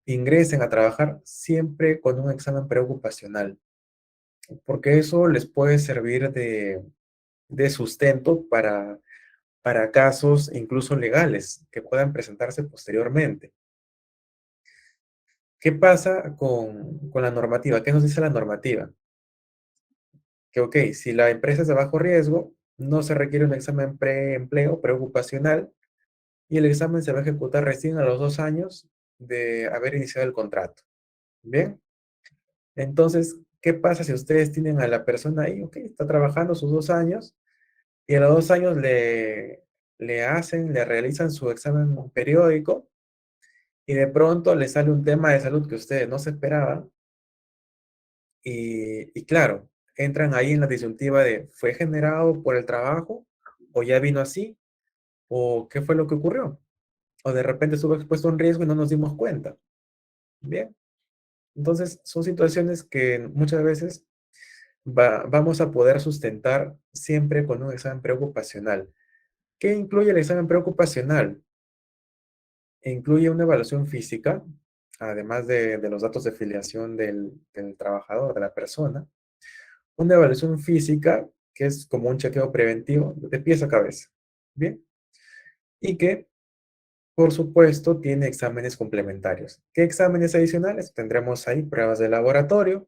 Speaker 2: ingresen a trabajar siempre con un examen preocupacional, porque eso les puede servir de sustento para casos incluso legales que puedan presentarse posteriormente. ¿Qué pasa con la normativa? ¿Qué nos dice la normativa? Que, ok, si la empresa es de bajo riesgo, no se requiere un examen preempleo, preocupacional, y el examen se va a ejecutar recién a los 2 años de haber iniciado el contrato. Bien, entonces, ¿qué pasa si ustedes tienen a la persona ahí? Ok, está trabajando sus 2 años y a los 2 años le realizan su examen periódico y de pronto le sale un tema de salud que ustedes no se esperaban y claro, entran ahí en la disyuntiva de, ¿fue generado por el trabajo o ya vino así? ¿O qué fue lo que ocurrió? O de repente estuvo expuesto a un riesgo y no nos dimos cuenta. Bien, entonces son situaciones que muchas veces vamos a poder sustentar siempre con un examen preocupacional. ¿Qué incluye el examen preocupacional? Incluye una evaluación física, además de los datos de filiación del trabajador, de la persona, una evaluación física que es como un chequeo preventivo de pies a cabeza. Bien, y que por supuesto tiene exámenes complementarios. ¿Qué exámenes adicionales? Tendremos ahí pruebas de laboratorio,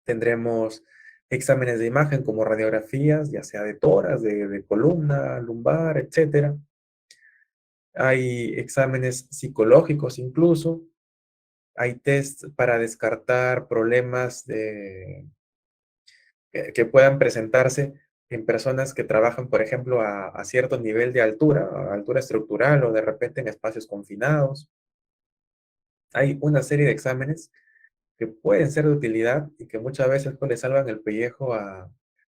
Speaker 2: tendremos exámenes de imagen como radiografías, ya sea de tórax, de columna, lumbar, etcétera. Hay exámenes psicológicos incluso. Hay test para descartar problemas que puedan presentarse en personas que trabajan, por ejemplo, a cierto nivel de altura, a altura estructural o de repente en espacios confinados. Hay una serie de exámenes que pueden ser de utilidad y que muchas veces pues, le salvan el pellejo a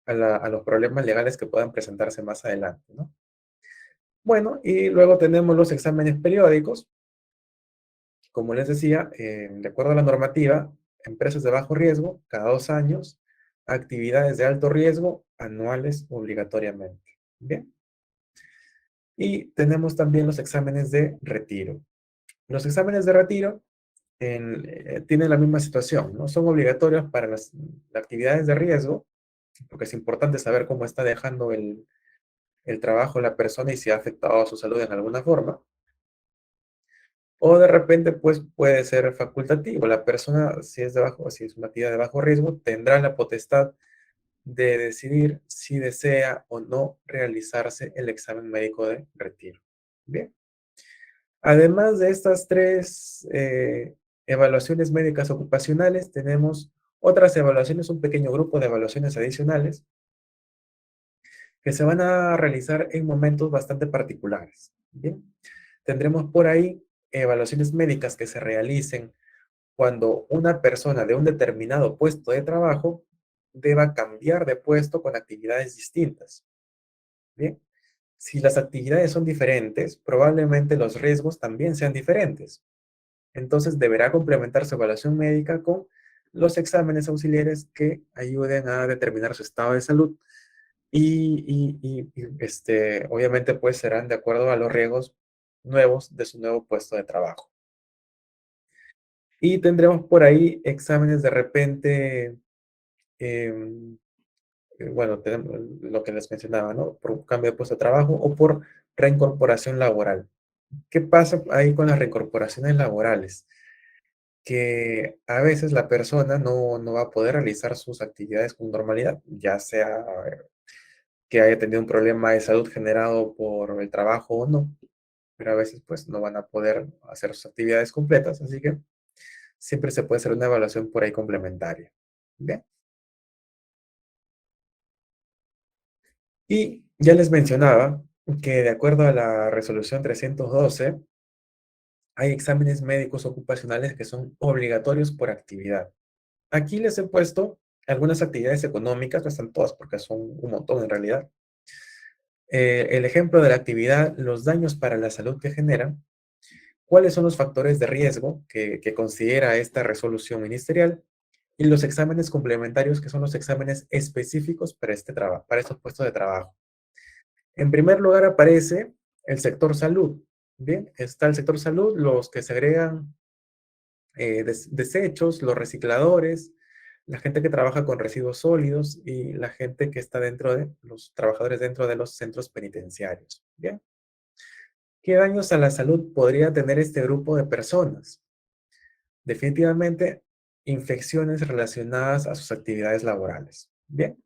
Speaker 2: los problemas legales que puedan presentarse más adelante, ¿no? Bueno, y luego tenemos los exámenes periódicos. Como les decía, de acuerdo a la normativa, empresas de bajo riesgo, cada 2 años, actividades de alto riesgo, anuales obligatoriamente. Bien. Y tenemos también los exámenes de retiro. Los exámenes de retiro tienen la misma situación, ¿no? Son obligatorios para las actividades de riesgo, porque es importante saber cómo está dejando el trabajo la persona y si ha afectado a su salud en alguna forma. O de repente, pues puede ser facultativo. La persona, si es si es una actividad de bajo riesgo, tendrá la potestad de decidir si desea o no realizarse el examen médico de retiro. Bien. Además de estas tres evaluaciones médicas ocupacionales, tenemos otras evaluaciones, un pequeño grupo de evaluaciones adicionales que se van a realizar en momentos bastante particulares. Bien. Tendremos por ahí evaluaciones médicas que se realicen cuando una persona de un determinado puesto de trabajo deba cambiar de puesto con actividades distintas. Bien, si las actividades son diferentes, probablemente los riesgos también sean diferentes. Entonces deberá complementar su evaluación médica con los exámenes auxiliares que ayuden a determinar su estado de salud obviamente pues serán de acuerdo a los riesgos nuevos de su nuevo puesto de trabajo. Y tendremos por ahí exámenes de repente, em, bueno, tenemos lo que les mencionaba, ¿no? Por cambio de puesto de trabajo o por reincorporación laboral. ¿Qué pasa ahí con las reincorporaciones laborales? Que a veces la persona no va a poder realizar sus actividades con normalidad, ya sea que haya tenido un problema de salud generado por el trabajo o no, pero a veces pues no van a poder hacer sus actividades completas, así que siempre se puede hacer una evaluación por ahí complementaria. Bien, y ya les mencionaba que de acuerdo a la resolución 312, hay exámenes médicos ocupacionales que son obligatorios por actividad. Aquí les he puesto algunas actividades económicas, no están todas porque son un montón en realidad. El ejemplo de la actividad, los daños para la salud que generan, cuáles son los factores de riesgo que considera esta resolución ministerial y los exámenes complementarios que son los exámenes específicos para este trabajo, para estos puestos de trabajo. En primer lugar aparece el sector salud. Bien, está el sector salud, los que se agregan desechos, los recicladores, la gente que trabaja con residuos sólidos y la gente que está dentro de los trabajadores dentro de los centros penitenciarios. Bien, ¿qué daños a la salud podría tener este grupo de personas? Definitivamente, infecciones relacionadas a sus actividades laborales. Bien,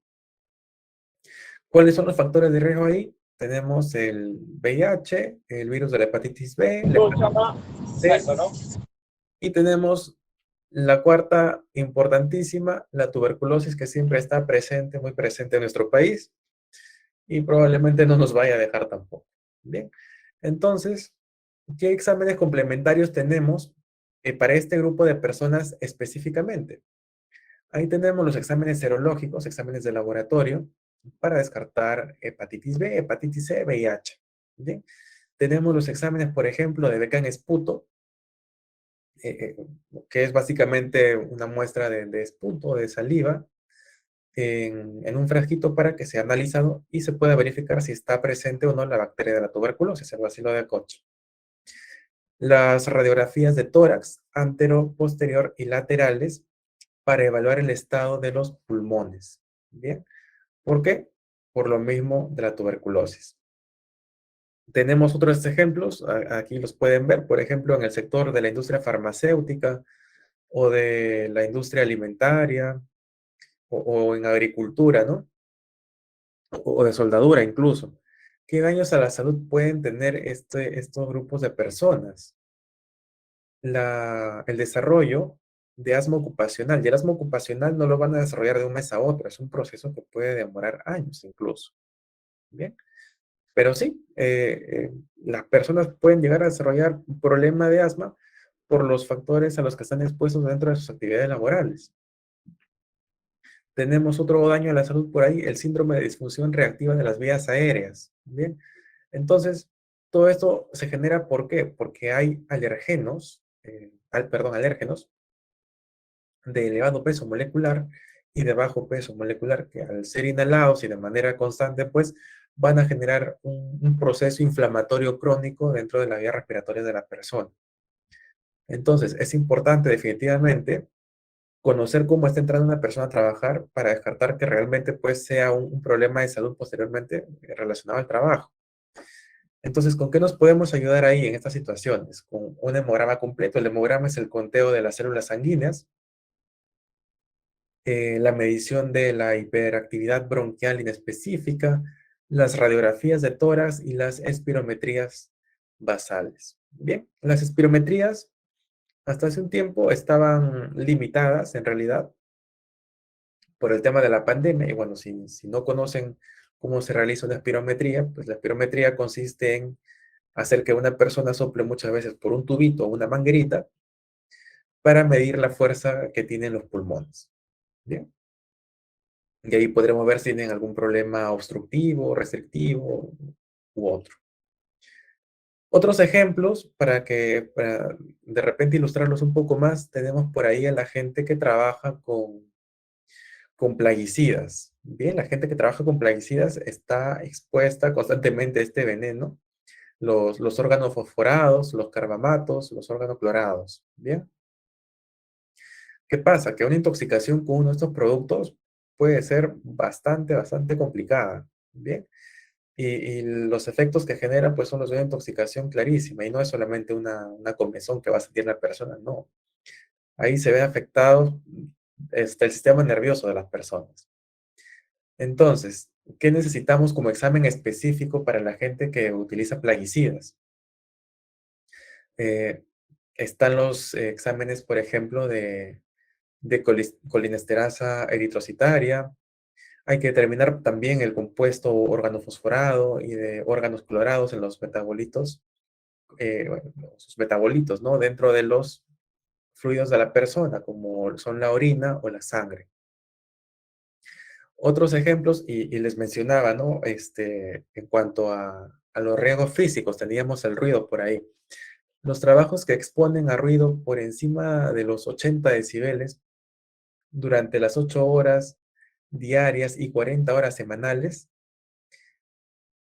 Speaker 2: ¿cuáles son los factores de riesgo ahí? Tenemos el VIH, el virus de la hepatitis B, la hepatitis C, y tenemos la cuarta, importantísima, la tuberculosis, que siempre está presente, muy presente en nuestro país y probablemente no nos vaya a dejar tampoco. Bien, entonces, ¿qué exámenes complementarios tenemos para este grupo de personas específicamente? Ahí tenemos los exámenes serológicos, exámenes de laboratorio, para descartar hepatitis B, hepatitis C, VIH. Bien, tenemos los exámenes, por ejemplo, de Becan Esputo, eh, que es básicamente una muestra de esputo, de saliva, en un frasquito para que sea analizado y se pueda verificar si está presente o no la bacteria de la tuberculosis, el bacilo de Koch. Las radiografías de tórax, antero, posterior y laterales para evaluar el estado de los pulmones. Bien, ¿por qué? Por lo mismo de la tuberculosis. Tenemos otros ejemplos, aquí los pueden ver, por ejemplo, en el sector de la industria farmacéutica o de la industria alimentaria o en agricultura, ¿no? O de soldadura incluso. ¿Qué daños a la salud pueden tener estos grupos de personas? El desarrollo de asma ocupacional. Y el asma ocupacional no lo van a desarrollar de un mes a otro, es un proceso que puede demorar años incluso. Bien, pero sí, las personas pueden llegar a desarrollar un problema de asma por los factores a los que están expuestos dentro de sus actividades laborales. Tenemos otro daño a la salud por ahí, el síndrome de disfunción reactiva de las vías aéreas. Bien, entonces, todo esto se genera, ¿por qué? Porque hay alergenos, alérgenos de elevado peso molecular y de bajo peso molecular que al ser inhalados y de manera constante, pues van a generar un proceso inflamatorio crónico dentro de la vía respiratoria de la persona. Entonces, es importante definitivamente conocer cómo está entrando una persona a trabajar para descartar que realmente pues sea un problema de salud posteriormente relacionado al trabajo. Entonces, ¿con qué nos podemos ayudar ahí en estas situaciones? Con un hemograma completo. El hemograma es el conteo de las células sanguíneas, la medición de la hiperactividad bronquial inespecífica, las radiografías de tórax y las espirometrías basales. Bien, las espirometrías hasta hace un tiempo estaban limitadas en realidad por el tema de la pandemia. Y bueno, si no conocen cómo se realiza una espirometría, pues la espirometría consiste en hacer que una persona sople muchas veces por un tubito o una manguerita para medir la fuerza que tienen los pulmones. Bien. Y ahí podremos ver si tienen algún problema obstructivo, restrictivo u otro. Otros ejemplos, para de repente ilustrarlos un poco más, tenemos por ahí a la gente que trabaja con plaguicidas. Bien, la gente que trabaja con plaguicidas está expuesta constantemente a este veneno, los órganos fosforados, los carbamatos, los órganos clorados. Bien, ¿qué pasa? Que una intoxicación con uno de estos productos puede ser bastante complicada. Bien, y los efectos que genera pues son los de una intoxicación clarísima y no es solamente una comezón que va a sentir la persona, no. Ahí se ve afectado el sistema nervioso de las personas. Entonces, ¿Qué necesitamos como examen específico para la gente que utiliza plaguicidas? Eh, Están los exámenes, por ejemplo, de colinesterasa eritrocitaria. Hay que determinar también el compuesto organofosforado y de órganos clorados en los metabolitos, bueno, sus metabolitos, ¿no? Dentro de los fluidos de la persona, como son la orina o la sangre. Otros ejemplos, y les mencionaba, ¿no? En cuanto a los riesgos físicos, teníamos el ruido por ahí. Los trabajos que exponen a ruido por encima de los 80 decibeles durante las 8 horas diarias y 40 horas semanales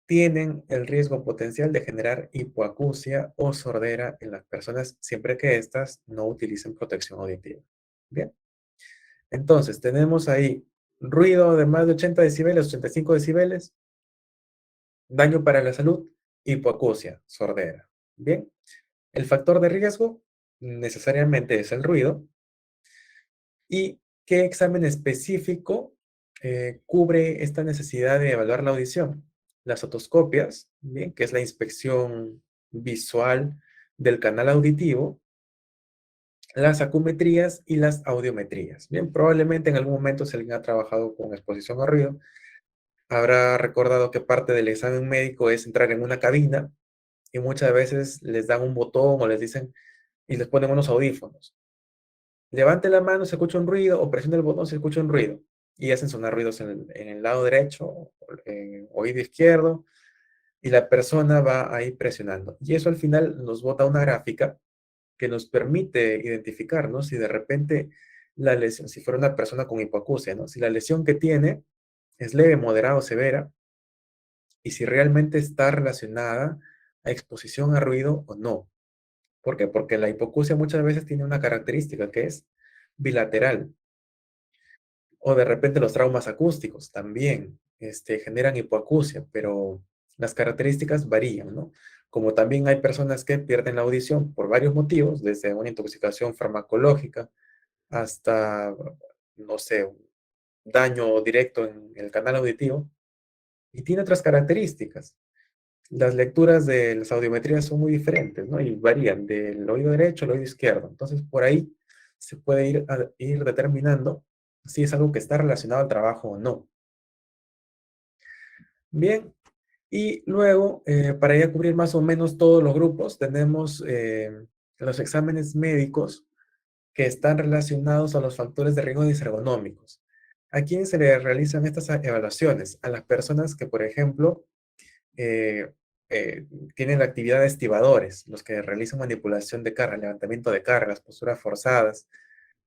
Speaker 2: tienen el riesgo potencial de generar hipoacusia o sordera en las personas siempre que éstas no utilicen protección auditiva. Bien, entonces tenemos ahí ruido de más de 80 decibeles, 85 decibeles, daño para la salud, hipoacusia, sordera. Bien, el factor de riesgo necesariamente es el ruido. ¿Y qué examen específico cubre esta necesidad de evaluar la audición? Las otoscopias, bien, que es la inspección visual del canal auditivo, las acumetrías y las audiometrías. Bien, probablemente en algún momento si alguien ha trabajado con exposición a ruido, habrá recordado que parte del examen médico es entrar en una cabina y muchas veces les dan un botón o les dicen y les ponen unos audífonos. Levante la mano, se escucha un ruido, o presione el botón, se escucha un ruido. Y hacen sonar ruidos en el lado derecho, en oído izquierdo, y la persona va ahí presionando. Y eso al final nos bota una gráfica que nos permite identificar, ¿no? Si de repente la lesión, si fuera una persona con hipoacusia, ¿no? Si la lesión que tiene es leve, moderada o severa, y si realmente está relacionada a exposición a ruido o no. ¿Por qué? Porque la hipoacusia muchas veces tiene una característica que es bilateral. O de repente los traumas acústicos también generan hipoacusia, pero las características varían, ¿no? Como también hay personas que pierden la audición por varios motivos, desde una intoxicación farmacológica hasta, no sé, un daño directo en el canal auditivo, y tiene otras características. Las lecturas de las audiometrías son muy diferentes, ¿no? Y varían del oído derecho al oído izquierdo. Entonces, por ahí se puede ir determinando si es algo que está relacionado al trabajo o no. Bien, y luego, para ya cubrir más o menos todos los grupos, tenemos los exámenes médicos que están relacionados a los factores de riesgo disergonómicos. ¿A quién se le realizan estas evaluaciones? A las personas que, por ejemplo, eh, tienen la actividad de estibadores, los que realizan manipulación de carga, levantamiento de cargas, posturas forzadas,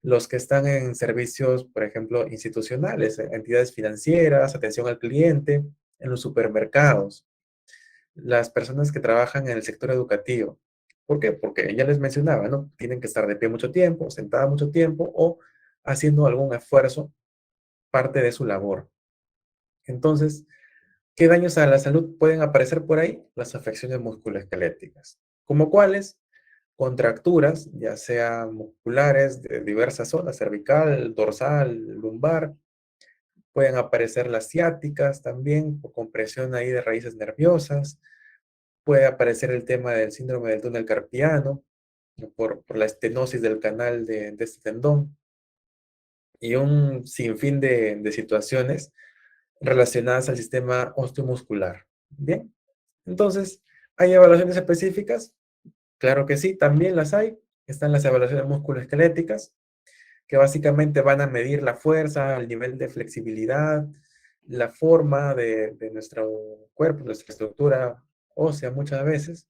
Speaker 2: los que están en servicios, por ejemplo, institucionales, entidades financieras, atención al cliente, en los supermercados, las personas que trabajan en el sector educativo. ¿Por qué? Porque ya les mencionaba, ¿no? Tienen que estar de pie mucho tiempo, sentada mucho tiempo o haciendo algún esfuerzo, parte de su labor. Entonces, ¿qué daños a la salud pueden aparecer por ahí? Las afecciones musculoesqueléticas. ¿Como cuáles? Contracturas, ya sean musculares de diversas zonas, cervical, dorsal, lumbar. Pueden aparecer las ciáticas también, por compresión ahí de raíces nerviosas. Puede aparecer el tema del síndrome del túnel carpiano, por la estenosis del canal de este tendón. Y un sinfín de situaciones relacionadas al sistema osteomuscular. Bien, entonces, ¿hay evaluaciones específicas? Claro que sí, también las hay. Están las evaluaciones musculoesqueléticas, que básicamente van a medir la fuerza, el nivel de flexibilidad, la forma de nuestro cuerpo, nuestra estructura ósea muchas veces,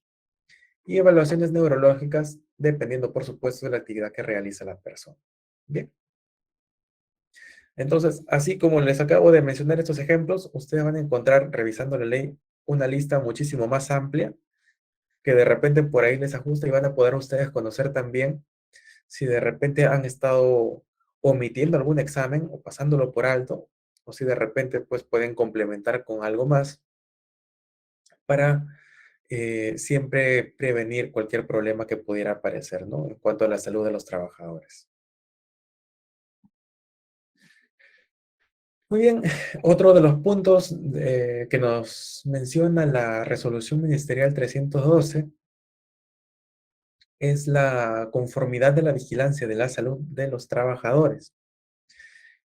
Speaker 2: y evaluaciones neurológicas, dependiendo, por supuesto, de la actividad que realiza la persona. Bien, entonces, así como les acabo de mencionar estos ejemplos, ustedes van a encontrar, revisando la ley, una lista muchísimo más amplia que de repente por ahí les ajusta y van a poder ustedes conocer también si de repente han estado omitiendo algún examen o pasándolo por alto, o si de repente pues pueden complementar con algo más para siempre prevenir cualquier problema que pudiera aparecer, ¿no? En cuanto a la salud de los trabajadores. Muy bien, otro de los puntos que nos menciona la Resolución Ministerial 312 es la conformidad de la vigilancia de la salud de los trabajadores.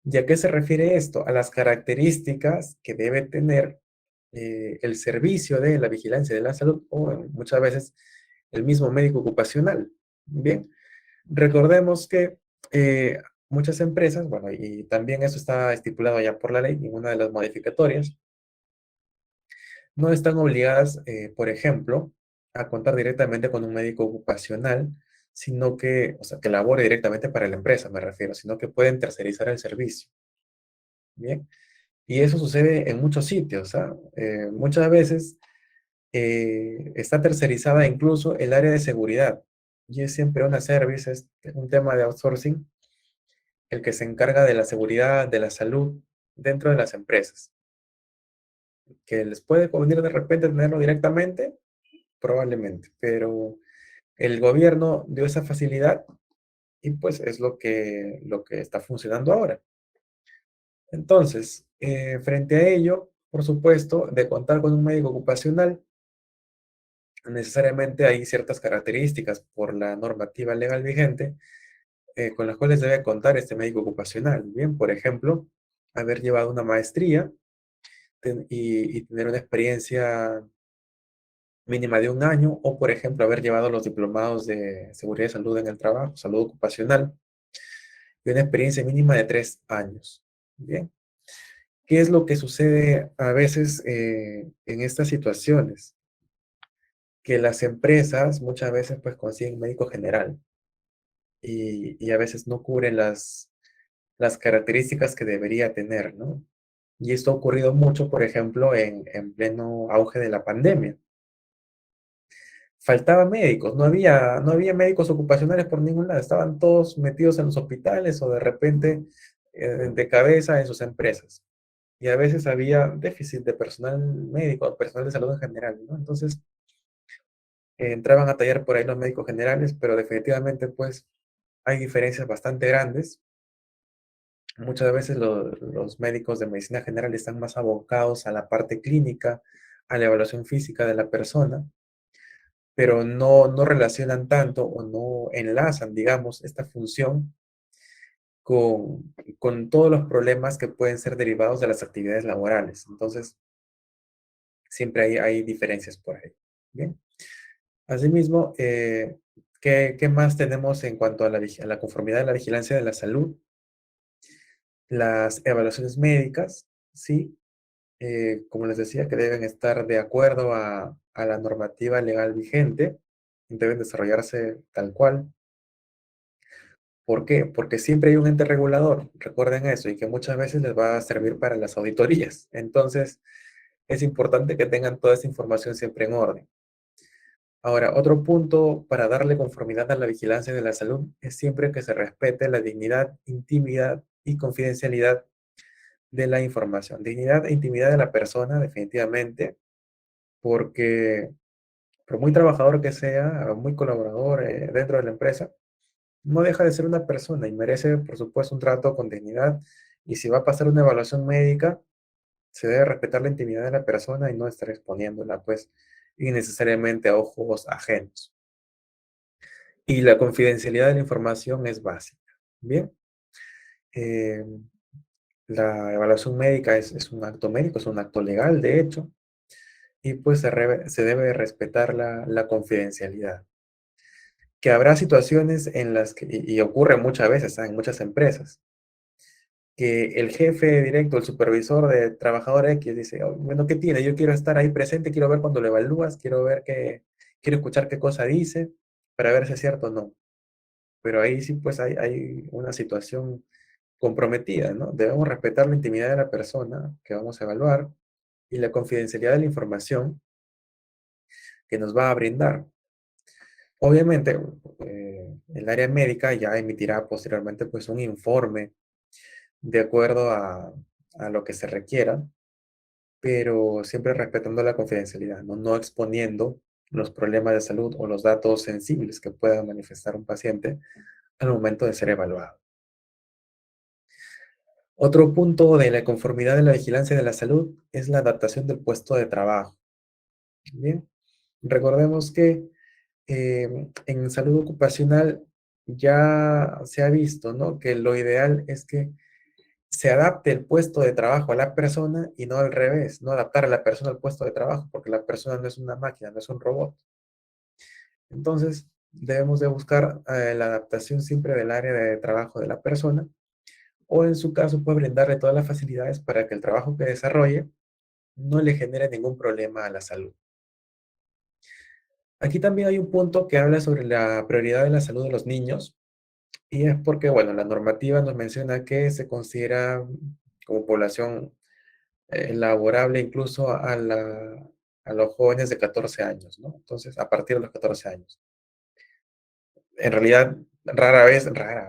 Speaker 2: ¿Y a qué se refiere esto? A las características que debe tener el servicio de la vigilancia de la salud o muchas veces el mismo médico ocupacional. Bien, recordemos que muchas empresas, bueno, y también eso está estipulado ya por la ley, ninguna de las modificatorias, no están obligadas, por ejemplo, a contar directamente con un médico ocupacional, sino que, o sea, que labore directamente para la empresa, me refiero, sino que pueden tercerizar el servicio. Bien, y eso sucede en muchos sitios, ¿ah? Muchas veces está tercerizada incluso el área de seguridad. Y es siempre una service, es un tema de outsourcing, el que se encarga de la seguridad, de la salud dentro de las empresas. Que les puede convenir de repente tenerlo directamente, probablemente, pero el gobierno dio esa facilidad y pues es lo que está funcionando ahora. Entonces, frente a ello, por supuesto, de contar con un médico ocupacional, necesariamente hay ciertas características por la normativa legal vigente con las cuales debe contar este médico ocupacional. Bien, por ejemplo, haber llevado una maestría y tener una experiencia mínima de un año, o por ejemplo, haber llevado los diplomados de seguridad y salud en el trabajo, salud ocupacional, y una experiencia mínima de 3 años. Bien, ¿qué es lo que sucede a veces en estas situaciones? Que las empresas muchas veces pues consiguen médico general y a veces no cubren las características que debería tener, ¿no? Y esto ha ocurrido mucho, por ejemplo, en pleno auge de la pandemia. Faltaban médicos, no había médicos ocupacionales por ningún lado, estaban todos metidos en los hospitales o de repente de cabeza en sus empresas. Y a veces había déficit de personal médico, personal de salud en general, ¿no? Entonces entraban a tallar por ahí los médicos generales, pero definitivamente pues hay diferencias bastante grandes. Muchas veces los médicos de medicina general están más abocados a la parte clínica, a la evaluación física de la persona, pero no relacionan tanto o no enlazan, digamos, esta función con todos los problemas que pueden ser derivados de las actividades laborales. Entonces, siempre hay diferencias por ahí. Bien. Asimismo, ¿qué más tenemos en cuanto a la conformidad de la vigilancia de la salud? Las evaluaciones médicas, ¿sí? Como les decía, que deben estar de acuerdo a la normativa legal vigente, deben desarrollarse tal cual. ¿Por qué? Porque siempre hay un ente regulador, recuerden eso, y que muchas veces les va a servir para las auditorías. Entonces, es importante que tengan toda esta información siempre en orden. Ahora, otro punto para darle conformidad a la vigilancia de la salud es siempre que se respete la dignidad, intimidad y confidencialidad de la información. Dignidad e intimidad de la persona, definitivamente, porque por muy trabajador que sea, muy colaborador dentro de la empresa, no deja de ser una persona y merece, por supuesto, un trato con dignidad. Y si va a pasar una evaluación médica, se debe respetar la intimidad de la persona y no estar exponiéndola, pues, innecesariamente a ojos ajenos. Y la confidencialidad de la información es básica. Bien, eh, la evaluación médica es un acto médico, es un acto legal, de hecho, y pues se debe respetar la confidencialidad. Que habrá situaciones en las que, y ocurre muchas veces, ¿ah? En muchas empresas, que el jefe directo, el supervisor de trabajador X dice, "Oh, bueno, ¿qué tiene? Yo quiero estar ahí presente, quiero ver cuando lo evalúas, quiero escuchar qué cosa dice, para ver si es cierto o no". Pero ahí sí, pues hay una situación comprometida, ¿no? Debemos respetar la intimidad de la persona que vamos a evaluar y la confidencialidad de la información que nos va a brindar. Obviamente, el área médica ya emitirá posteriormente pues un informe de acuerdo a lo que se requiera, pero siempre respetando la confidencialidad, ¿no? No exponiendo los problemas de salud o los datos sensibles que pueda manifestar un paciente al momento de ser evaluado. Otro punto de la conformidad de la vigilancia de la salud es la adaptación del puesto de trabajo. Bien, recordemos que en salud ocupacional ya se ha visto, ¿no? Que lo ideal es que se adapte el puesto de trabajo a la persona y no al revés, no adaptar a la persona al puesto de trabajo, porque la persona no es una máquina, no es un robot. Entonces, debemos de buscar la adaptación siempre del área de trabajo de la persona o en su caso, puede brindarle todas las facilidades para que el trabajo que desarrolle no le genere ningún problema a la salud. Aquí también hay un punto que habla sobre la prioridad de la salud de los niños y es porque, bueno, la normativa nos menciona que se considera como población laborable incluso a los jóvenes de 14 años, ¿no? Entonces, a partir de los 14 años. En realidad,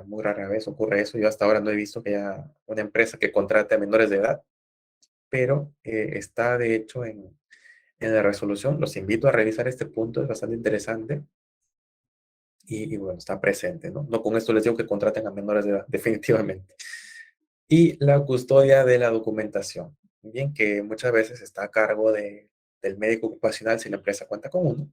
Speaker 2: muy rara vez ocurre eso. Yo hasta ahora no he visto que haya una empresa que contrate a menores de edad, pero está de hecho en la resolución. Los invito a revisar este punto, es bastante interesante y bueno, está presente, ¿no? No con esto les digo que contraten a menores de edad, definitivamente. Y la custodia de la documentación, bien, que muchas veces está a cargo del médico ocupacional si la empresa cuenta con uno.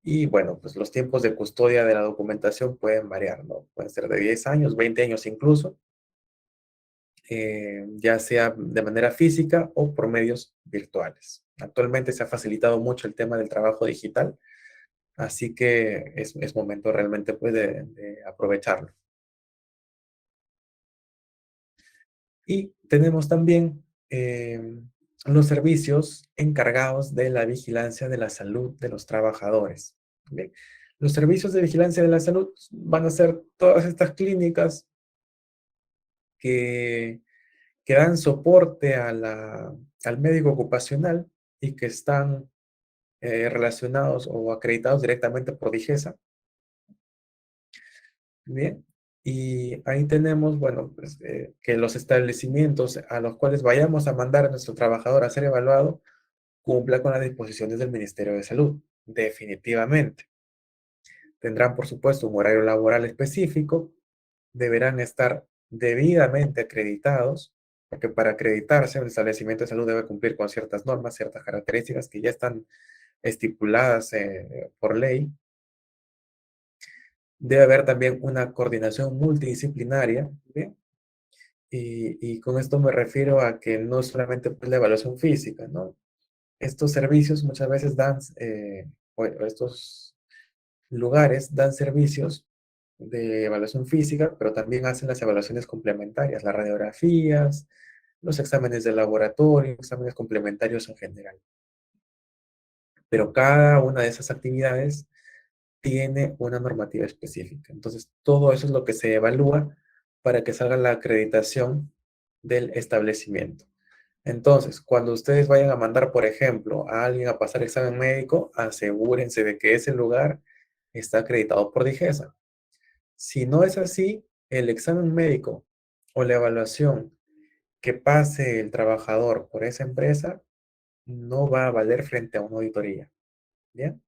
Speaker 2: Y bueno, pues los tiempos de custodia de la documentación pueden variar, ¿no? Pueden ser de 10 años, 20 años incluso, ya sea de manera física o por medios virtuales. Actualmente se ha facilitado mucho el tema del trabajo digital, así que es momento realmente pues, de aprovecharlo. Y tenemos también los servicios encargados de la vigilancia de la salud de los trabajadores. ¿Bien? Los servicios de vigilancia de la salud van a ser todas estas clínicas que, que dan soporte al médico ocupacional y que están relacionados o acreditados directamente por Digesa. Bien. Y ahí tenemos, bueno, pues, que los establecimientos a los cuales vayamos a mandar a nuestro trabajador a ser evaluado cumpla con las disposiciones del Ministerio de Salud. Definitivamente. Tendrán, por supuesto, un horario laboral específico, deberán estar debidamente acreditados, porque para acreditarse un establecimiento de salud debe cumplir con ciertas normas, ciertas características que ya están estipuladas por ley. Debe haber también una coordinación multidisciplinaria, ¿bien? Y con esto me refiero a que no solamente pues, la evaluación física, ¿no? Estos servicios muchas veces dan, o estos lugares dan servicios de evaluación física, pero también hacen las evaluaciones complementarias, las radiografías, los exámenes de laboratorio, exámenes complementarios en general. Pero cada una de esas actividades tiene una normativa específica. Entonces, todo eso es lo que se evalúa para que salga la acreditación del establecimiento. Entonces, cuando ustedes vayan a mandar, por ejemplo, a alguien a pasar examen médico, asegúrense de que ese lugar está acreditado por Digesa. Si no es así, el examen médico o la evaluación que pase el trabajador por esa empresa no va a valer frente a una auditoría. ¿Bien?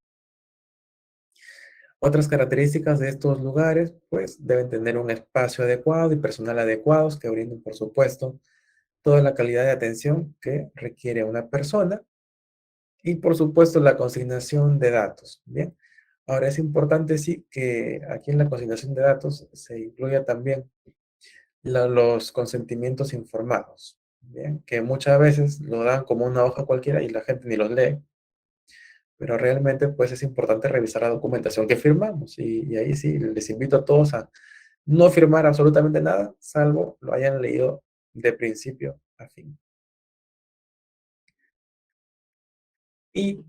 Speaker 2: Otras características de estos lugares, pues deben tener un espacio adecuado y personal adecuados que brinden, por supuesto, toda la calidad de atención que requiere una persona y, por supuesto, la consignación de datos. Bien, ahora es importante sí que aquí en la consignación de datos se incluya también los consentimientos informados, bien, que muchas veces lo dan como una hoja cualquiera y la gente ni los lee, pero realmente pues es importante revisar la documentación que firmamos y ahí sí les invito a todos a no firmar absolutamente nada, salvo lo hayan leído de principio a fin. Y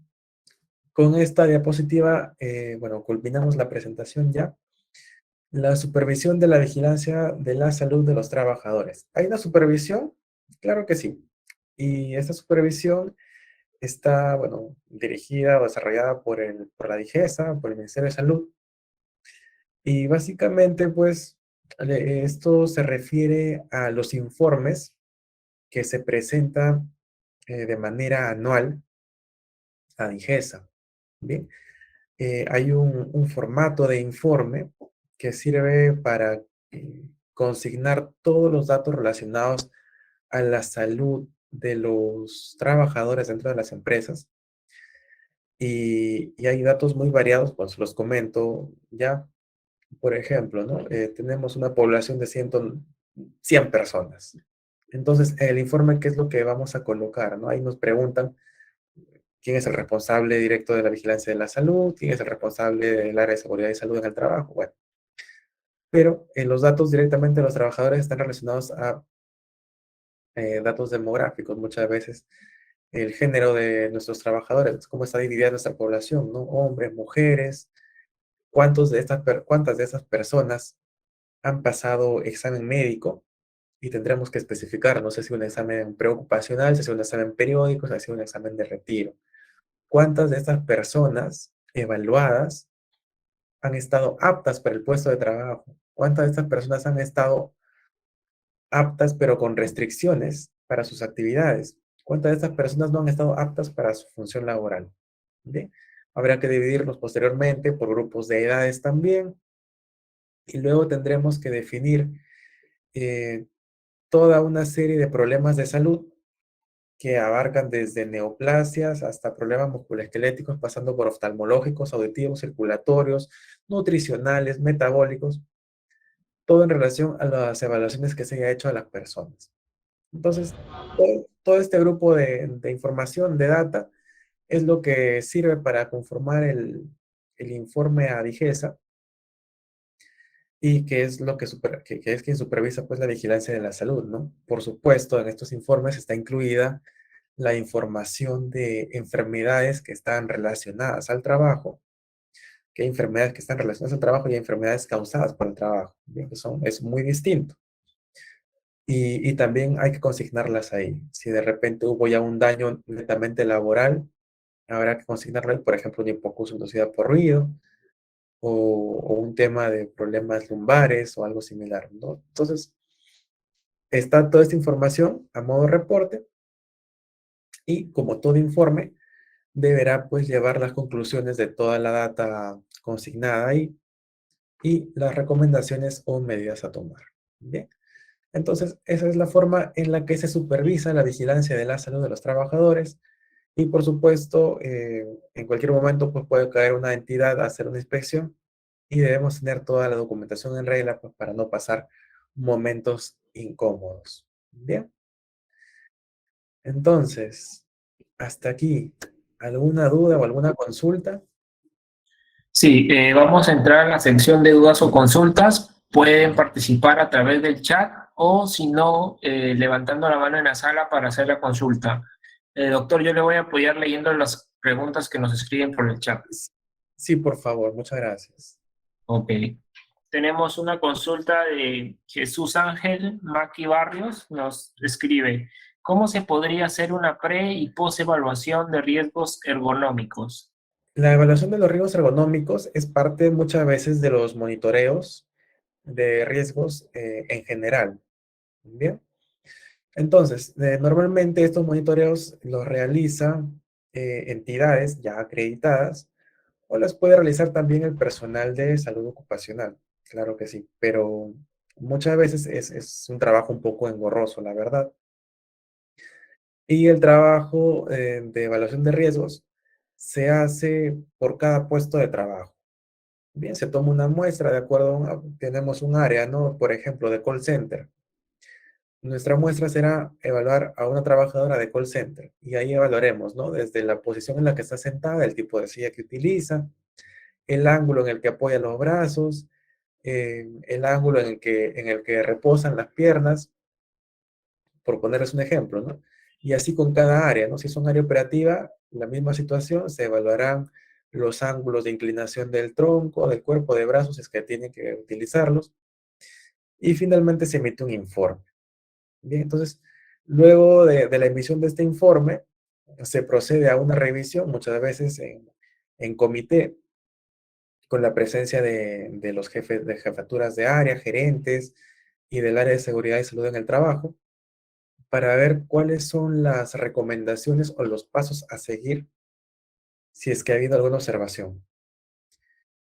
Speaker 2: con esta diapositiva, bueno, culminamos la presentación ya. La supervisión de la vigilancia de la salud de los trabajadores. ¿Hay una supervisión? Claro que sí. Y esta supervisión está, bueno, dirigida o desarrollada por la DIGESA, por el Ministerio de Salud. Y básicamente, pues, esto se refiere a los informes que se presentan de manera anual a DIGESA. Bien, hay un formato de informe que sirve para consignar todos los datos relacionados a la salud de los trabajadores dentro de las empresas. Y hay datos muy variados, pues los comento ya. Por ejemplo, ¿no? Tenemos una población de 100 personas. Entonces, el informe, ¿qué es lo que vamos a colocar? ¿No? Ahí nos preguntan quién es el responsable directo de la vigilancia de la salud, quién es el responsable del área de seguridad y salud en el trabajo. Bueno, pero los datos directamente de los trabajadores están relacionados a datos demográficos. Muchas veces el género de nuestros trabajadores, cómo está dividida nuestra población, ¿no? Hombres, mujeres, cuántas de estas personas han pasado examen médico y tendremos que especificar, no sé si un examen preocupacional, si es un examen periódico, si es un examen de retiro. ¿Cuántas de estas personas evaluadas han estado aptas para el puesto de trabajo? ¿Cuántas de estas personas han estado aptas pero con restricciones para sus actividades? ¿Cuántas de estas personas no han estado aptas para su función laboral? ¿Bien? Habrá que dividirlos posteriormente por grupos de edades también y luego tendremos que definir eh, toda una serie de problemas de salud que abarcan desde neoplasias hasta problemas musculoesqueléticos, pasando por oftalmológicos, auditivos, circulatorios, nutricionales, metabólicos, todo en relación a las evaluaciones que se haya hecho a las personas. Entonces, todo este grupo de información, de data, es lo que sirve para conformar el informe a DIGESA y que es lo que es quien supervisa pues la vigilancia de la salud, ¿no? Por supuesto, en estos informes está incluida la información de enfermedades que están relacionadas al trabajo, que hay enfermedades que están relacionadas al trabajo y hay enfermedades causadas por el trabajo, ¿bien? Es muy distinto. Y también hay que consignarlas ahí. Si de repente hubo ya un daño netamente laboral, habrá que consignarlo ahí, por ejemplo, una hipoacusia inducida por ruido, o un tema de problemas lumbares o algo similar, ¿no? Entonces, está toda esta información a modo reporte y como todo informe, deberá pues llevar las conclusiones de toda la data consignada ahí y las recomendaciones o medidas a tomar. Bien, entonces esa es la forma en la que se supervisa la vigilancia de la salud de los trabajadores y por supuesto en cualquier momento pues puede caer una entidad a hacer una inspección y debemos tener toda la documentación en regla pues, para no pasar momentos incómodos. Bien, entonces hasta aquí, ¿alguna duda o alguna consulta?
Speaker 1: Sí, vamos a entrar a la sección de dudas o consultas. Pueden participar a través del chat o si no, levantando la mano en la sala para hacer la consulta. Doctor, yo le voy a apoyar leyendo las preguntas que nos escriben por el chat.
Speaker 2: Sí, por favor, muchas gracias.
Speaker 1: Ok. Tenemos una consulta de Jesús Ángel Maki Barrios. Nos escribe, ¿cómo se podría hacer una pre- y post-evaluación de riesgos ergonómicos?
Speaker 2: La evaluación de los riesgos ergonómicos es parte muchas veces de los monitoreos de riesgos en general. Bien, entonces, normalmente estos monitoreos los realizan entidades ya acreditadas o las puede realizar también el personal de salud ocupacional. Claro que sí, pero muchas veces es un trabajo un poco engorroso, la verdad. Y el trabajo de evaluación de riesgos se hace por cada puesto de trabajo. Bien, se toma una muestra de acuerdo tenemos un área, ¿no? Por ejemplo, de call center. Nuestra muestra será evaluar a una trabajadora de call center y ahí evaluaremos, ¿no? Desde la posición en la que está sentada, el tipo de silla que utiliza, el ángulo en el que apoya los brazos, el ángulo en el que reposan las piernas, por ponerles un ejemplo, ¿no? Y así con cada área, ¿no? Si es un área operativa, la misma situación, se evaluarán los ángulos de inclinación del tronco, del cuerpo, de brazos, si es que tienen que utilizarlos, y finalmente se emite un informe. Bien, entonces, luego de la emisión de este informe, se procede a una revisión, muchas veces en comité, con la presencia de los jefes de jefaturas de área, gerentes y del área de seguridad y salud en el trabajo, para ver cuáles son las recomendaciones o los pasos a seguir si es que ha habido alguna observación.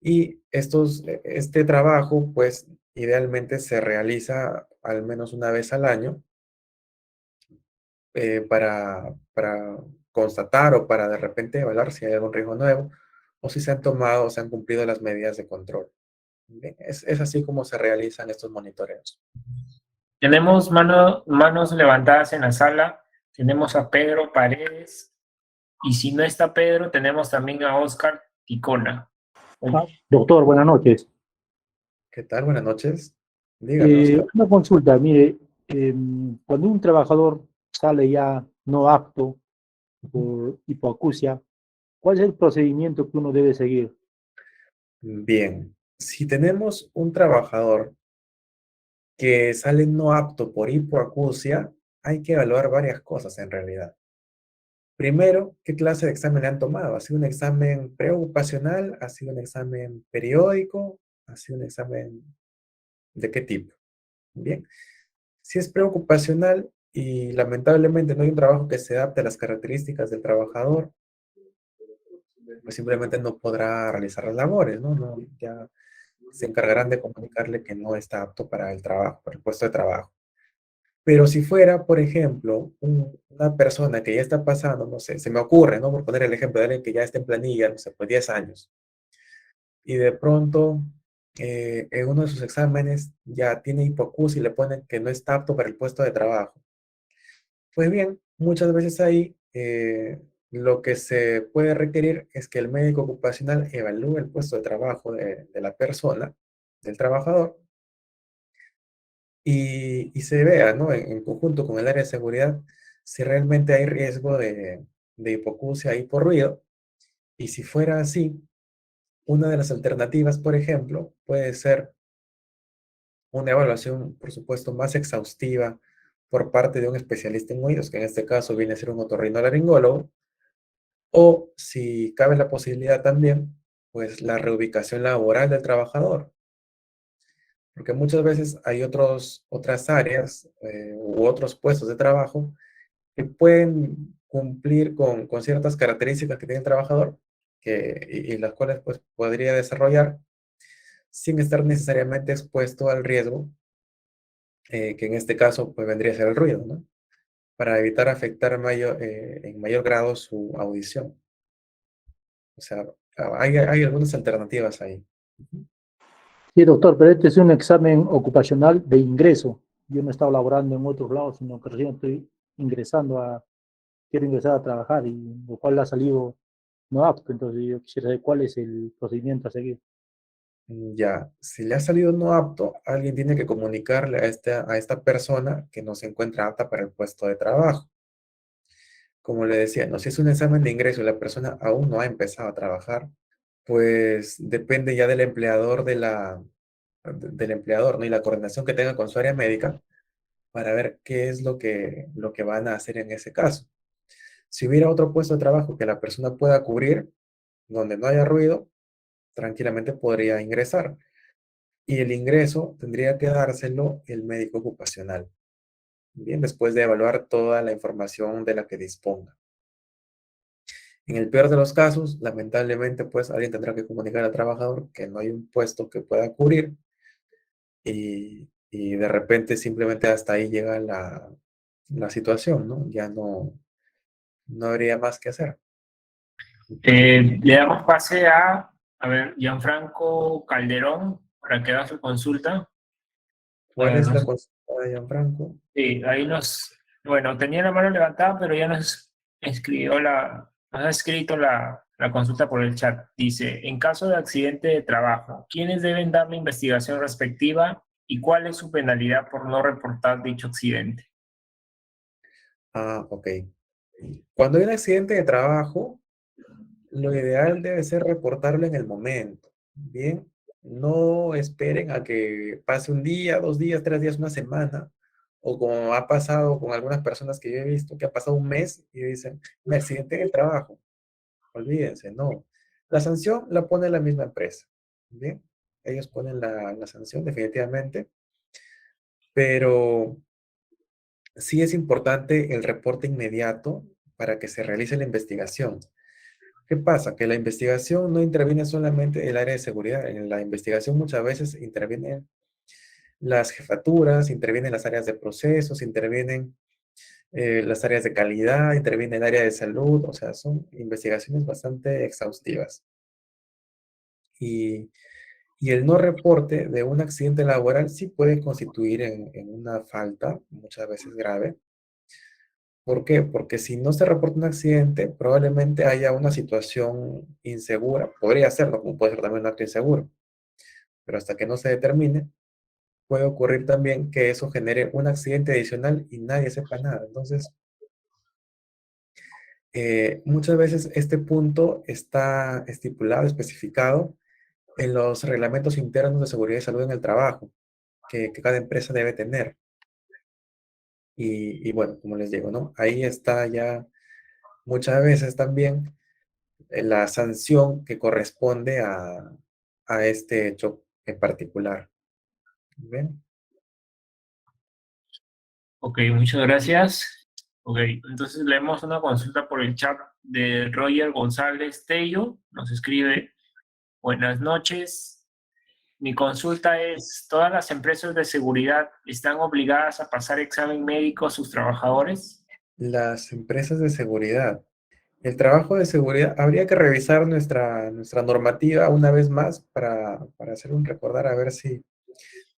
Speaker 2: Y este trabajo, pues, Idealmente se realiza al menos una vez al año para constatar o para de repente evaluar si hay algún riesgo nuevo o si se han tomado o se han cumplido las medidas de control. Bien, es así como se realizan estos monitoreos.
Speaker 1: Tenemos manos levantadas en la sala. Tenemos a Pedro Paredes. Y si no está Pedro, tenemos también a Oscar Ticona.
Speaker 3: Doctor, buenas noches.
Speaker 2: ¿Qué tal? Buenas noches. Dígame, Oscar.
Speaker 3: Una consulta, mire, cuando un trabajador sale ya no apto por hipoacusia, ¿cuál es el procedimiento que uno debe seguir?
Speaker 2: Bien, si tenemos un trabajador que sale no apto por hipoacusia, hay que evaluar varias cosas en realidad. Primero, ¿qué clase de examen le han tomado? ¿Ha sido un examen preocupacional? ¿Ha sido un examen periódico? ¿Ha sido un examen de qué tipo? Bien, si es preocupacional y lamentablemente no hay un trabajo que se adapte a las características del trabajador, pues simplemente no podrá realizar las labores, ¿no? Ya se encargarán de comunicarle que no está apto para el trabajo, para el puesto de trabajo. Pero si fuera, por ejemplo, una persona que ya está pasando, no sé, se me ocurre, ¿no? Por poner el ejemplo de alguien que ya está en planilla, no sé, pues 10 años, y de pronto en uno de sus exámenes ya tiene hipoacusia y le ponen que no está apto para el puesto de trabajo. Pues bien, muchas veces ahí lo que se puede requerir es que el médico ocupacional evalúe el puesto de trabajo de la persona, del trabajador, y se vea, ¿no? En conjunto con el área de seguridad, si realmente hay riesgo de hipoacusia ahí por ruido. Y si fuera así, una de las alternativas, por ejemplo, puede ser una evaluación, por supuesto, más exhaustiva por parte de un especialista en oídos, que en este caso viene a ser un otorrinolaringólogo, o si cabe la posibilidad también, pues la reubicación laboral del trabajador, porque muchas veces hay otras áreas u otros puestos de trabajo que pueden cumplir con ciertas características que tiene el trabajador y las cuales pues podría desarrollar sin estar necesariamente expuesto al riesgo, que en este caso pues vendría a ser el ruido, ¿no? Para evitar afectar en mayor grado su audición. O sea, hay algunas alternativas ahí.
Speaker 3: Sí, doctor, pero este es un examen ocupacional de ingreso. Yo no he estado laborando en otros lados, sino que recién estoy quiero ingresar a trabajar y lo cual ha salido no apto. Entonces yo quisiera saber cuál es el procedimiento a seguir.
Speaker 2: Ya, si le ha salido no apto, alguien tiene que comunicarle a esta persona que no se encuentra apta para el puesto de trabajo. Como le decía, ¿no? Si es un examen de ingreso y la persona aún no ha empezado a trabajar, pues depende ya del empleador del empleador, ¿no? Y la coordinación que tenga con su área médica para ver qué es lo que van a hacer en ese caso. Si hubiera otro puesto de trabajo que la persona pueda cubrir, donde no haya ruido, tranquilamente podría ingresar. Y el ingreso tendría que dárselo el médico ocupacional, bien, después de evaluar toda la información de la que disponga. En el peor de los casos, lamentablemente, pues alguien tendrá que comunicar al trabajador que no hay un puesto que pueda cubrir y de repente simplemente hasta ahí llega la situación, ¿no? Ya no habría más que hacer.
Speaker 1: Le damos pase a ver, Gianfranco Calderón para que haga su consulta.
Speaker 2: ¿Cuál es la
Speaker 1: Nos,
Speaker 2: consulta de Gianfranco?
Speaker 1: sí, ahí bueno, tenía la mano levantada, pero ya nos ha escrito la consulta por el chat. Dice, en caso de accidente de trabajo, ¿quiénes deben dar la investigación respectiva y cuál es su penalidad por no reportar dicho accidente?
Speaker 2: Ah, ok. Cuando hay un accidente de trabajo, lo ideal debe ser reportarlo en el momento. Bien, no esperen a que pase un día, 2 días, 3 días, una semana, o como ha pasado con algunas personas que yo he visto, que ha pasado un mes y dicen, me accidenté en el trabajo. Olvídense, no. La sanción la pone la misma empresa. Bien, ellos ponen la sanción definitivamente, pero sí es importante el reporte inmediato para que se realice la investigación. ¿Qué pasa? Que la investigación no interviene solamente el área de seguridad. En la investigación muchas veces intervienen las jefaturas, intervienen las áreas de procesos, intervienen las áreas de calidad, interviene el área de salud, o sea, son investigaciones bastante exhaustivas. Y, y el no reporte de un accidente laboral sí puede constituir en una falta, muchas veces grave. ¿Por qué? Porque si no se reporta un accidente, probablemente haya una situación insegura. Podría serlo, como puede ser también un acto inseguro. Pero hasta que no se determine, puede ocurrir también que eso genere un accidente adicional y nadie sepa nada. Entonces, muchas veces este punto está estipulado, especificado en los reglamentos internos de seguridad y salud en el trabajo que cada empresa debe tener. Y bueno, como les digo, ¿no? Ahí está ya muchas veces también la sanción que corresponde a este hecho en particular. ¿Bien?
Speaker 1: Ok, muchas gracias. Ok, entonces leemos una consulta por el chat de Roger González Tello. Nos escribe, buenas noches. Mi consulta es, ¿todas las empresas de seguridad están obligadas a pasar examen médico a sus trabajadores?
Speaker 2: Las empresas de seguridad. El trabajo de seguridad, habría que revisar nuestra normativa una vez más para hacer un recordar a ver si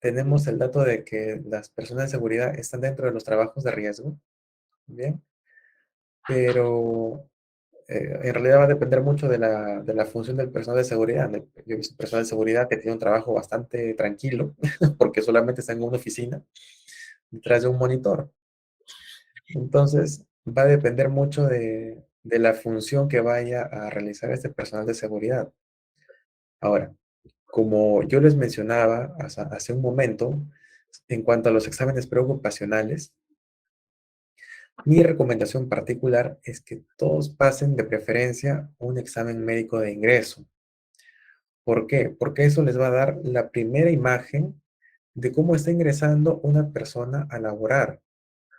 Speaker 2: tenemos el dato de que las personas de seguridad están dentro de los trabajos de riesgo. Bien, pero en realidad va a depender mucho de la función del personal de seguridad. Yo he visto personal de seguridad que tiene un trabajo bastante tranquilo porque solamente está en una oficina detrás de un monitor. Entonces, va a depender mucho de la función que vaya a realizar este personal de seguridad. Ahora, como yo les mencionaba hace un momento, en cuanto a los exámenes preocupacionales, mi recomendación particular es que todos pasen de preferencia un examen médico de ingreso. ¿Por qué? Porque eso les va a dar la primera imagen de cómo está ingresando una persona a laborar.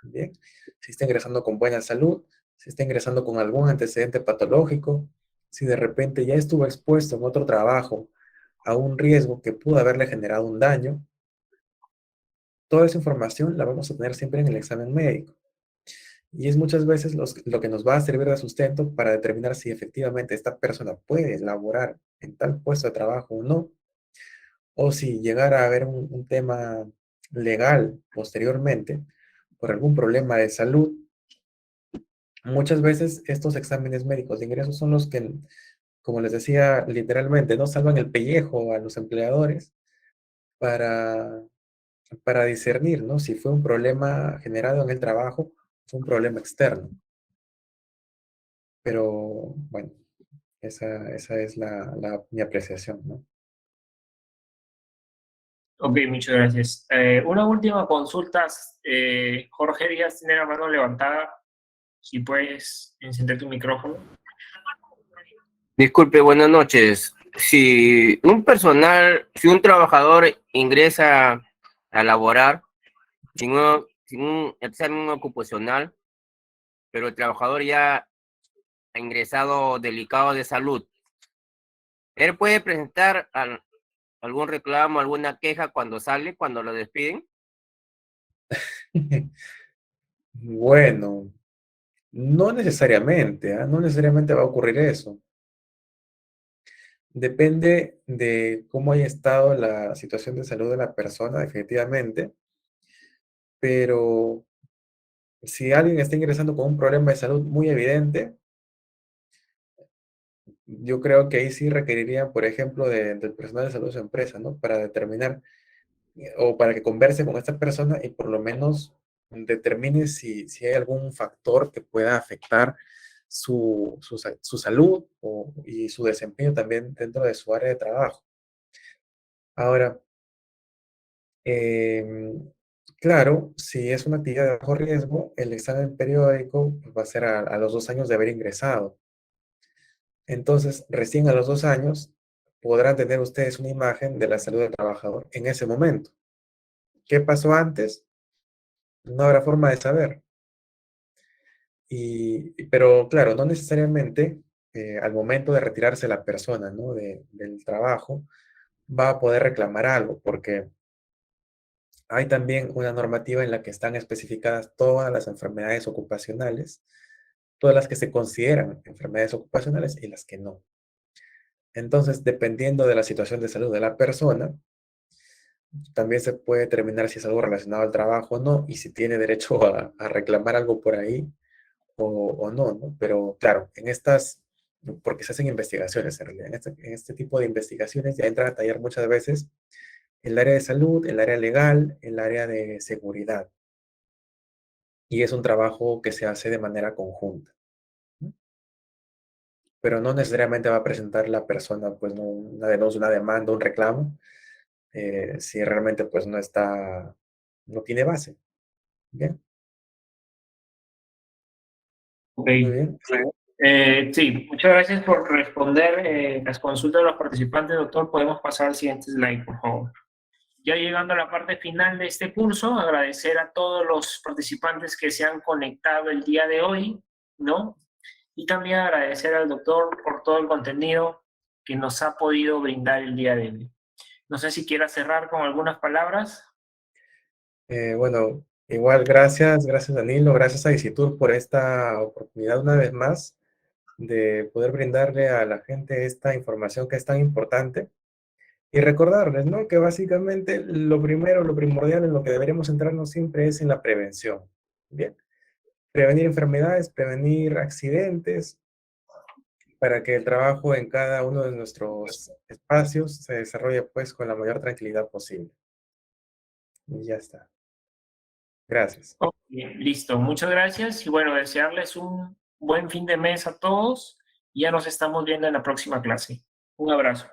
Speaker 2: Bien, si está ingresando con buena salud, si está ingresando con algún antecedente patológico, si de repente ya estuvo expuesto en otro trabajo a un riesgo que pudo haberle generado un daño, toda esa información la vamos a tener siempre en el examen médico. Y es muchas veces lo que nos va a servir de sustento para determinar si efectivamente esta persona puede laborar en tal puesto de trabajo o no, o si llegara a haber un tema legal posteriormente por algún problema de salud. Muchas veces estos exámenes médicos de ingresos son los que, como les decía, literalmente no salvan el pellejo a los empleadores para, para discernir, ¿no? Si fue un problema generado en el trabajo, fue un problema externo. Pero bueno, esa es mi apreciación, ¿no?
Speaker 1: Ok, muchas gracias. Una última consulta. Jorge Díaz tiene la mano levantada. Si puedes encender tu micrófono.
Speaker 4: Disculpe, buenas noches. Si un trabajador ingresa a laborar sin un examen ocupacional, pero el trabajador ya ha ingresado delicado de salud, ¿él puede presentar algún reclamo, alguna queja cuando lo despiden?
Speaker 2: Bueno, no necesariamente, ¿ah? No necesariamente va a ocurrir eso. Depende de cómo haya estado la situación de salud de la persona, definitivamente, pero si alguien está ingresando con un problema de salud muy evidente, yo creo que ahí sí requeriría, por ejemplo, del personal de salud de su empresa, ¿no? Para determinar o para que converse con esta persona y por lo menos determine si hay algún factor que pueda afectar su salud y su desempeño también dentro de su área de trabajo. Ahora, em, claro, si es una actividad de bajo riesgo, el examen periódico pues, va a ser a los 2 años de haber ingresado. Entonces, recién a los 2 años podrán tener ustedes una imagen de la salud del trabajador en ese momento. ¿Qué pasó antes? No habrá forma de saber. Pero claro, no necesariamente al momento de retirarse la persona, ¿no? del trabajo va a poder reclamar algo, porque hay también una normativa en la que están especificadas todas las enfermedades ocupacionales, todas las que se consideran enfermedades ocupacionales y las que no. Entonces, dependiendo de la situación de salud de la persona, también se puede determinar si es algo relacionado al trabajo o no, y si tiene derecho a reclamar algo por ahí o no, ¿no? Pero claro, en estas, porque se hacen investigaciones en realidad, en este tipo de investigaciones ya entra a tallar muchas veces el área de salud, el área legal, el área de seguridad. Y es un trabajo que se hace de manera conjunta, ¿no? Pero no necesariamente va a presentar la persona, pues, no, una denuncia, una demanda, un reclamo, si realmente, pues, no tiene base. Bien,
Speaker 1: Ok.
Speaker 2: muy bien.
Speaker 1: Sí, muchas gracias por responder las consultas de los participantes, doctor. Podemos pasar al siguiente slide, por favor. Ya llegando a la parte final de este curso, agradecer a todos los participantes que se han conectado el día de hoy, ¿no? Y también agradecer al doctor por todo el contenido que nos ha podido brindar el día de hoy. No sé si quiera cerrar con algunas palabras.
Speaker 2: Bueno, igual gracias Danilo, gracias a Isitur por esta oportunidad una vez más de poder brindarle a la gente esta información que es tan importante y recordarles, ¿no? Que básicamente lo primero, lo primordial en lo que deberíamos centrarnos siempre es en la prevención. Bien, prevenir enfermedades, prevenir accidentes, para que el trabajo en cada uno de nuestros espacios se desarrolle pues con la mayor tranquilidad posible. Y ya está. Gracias.
Speaker 1: Ok, listo, muchas gracias y bueno, desearles un buen fin de mes a todos y ya nos estamos viendo en la próxima clase. Un abrazo.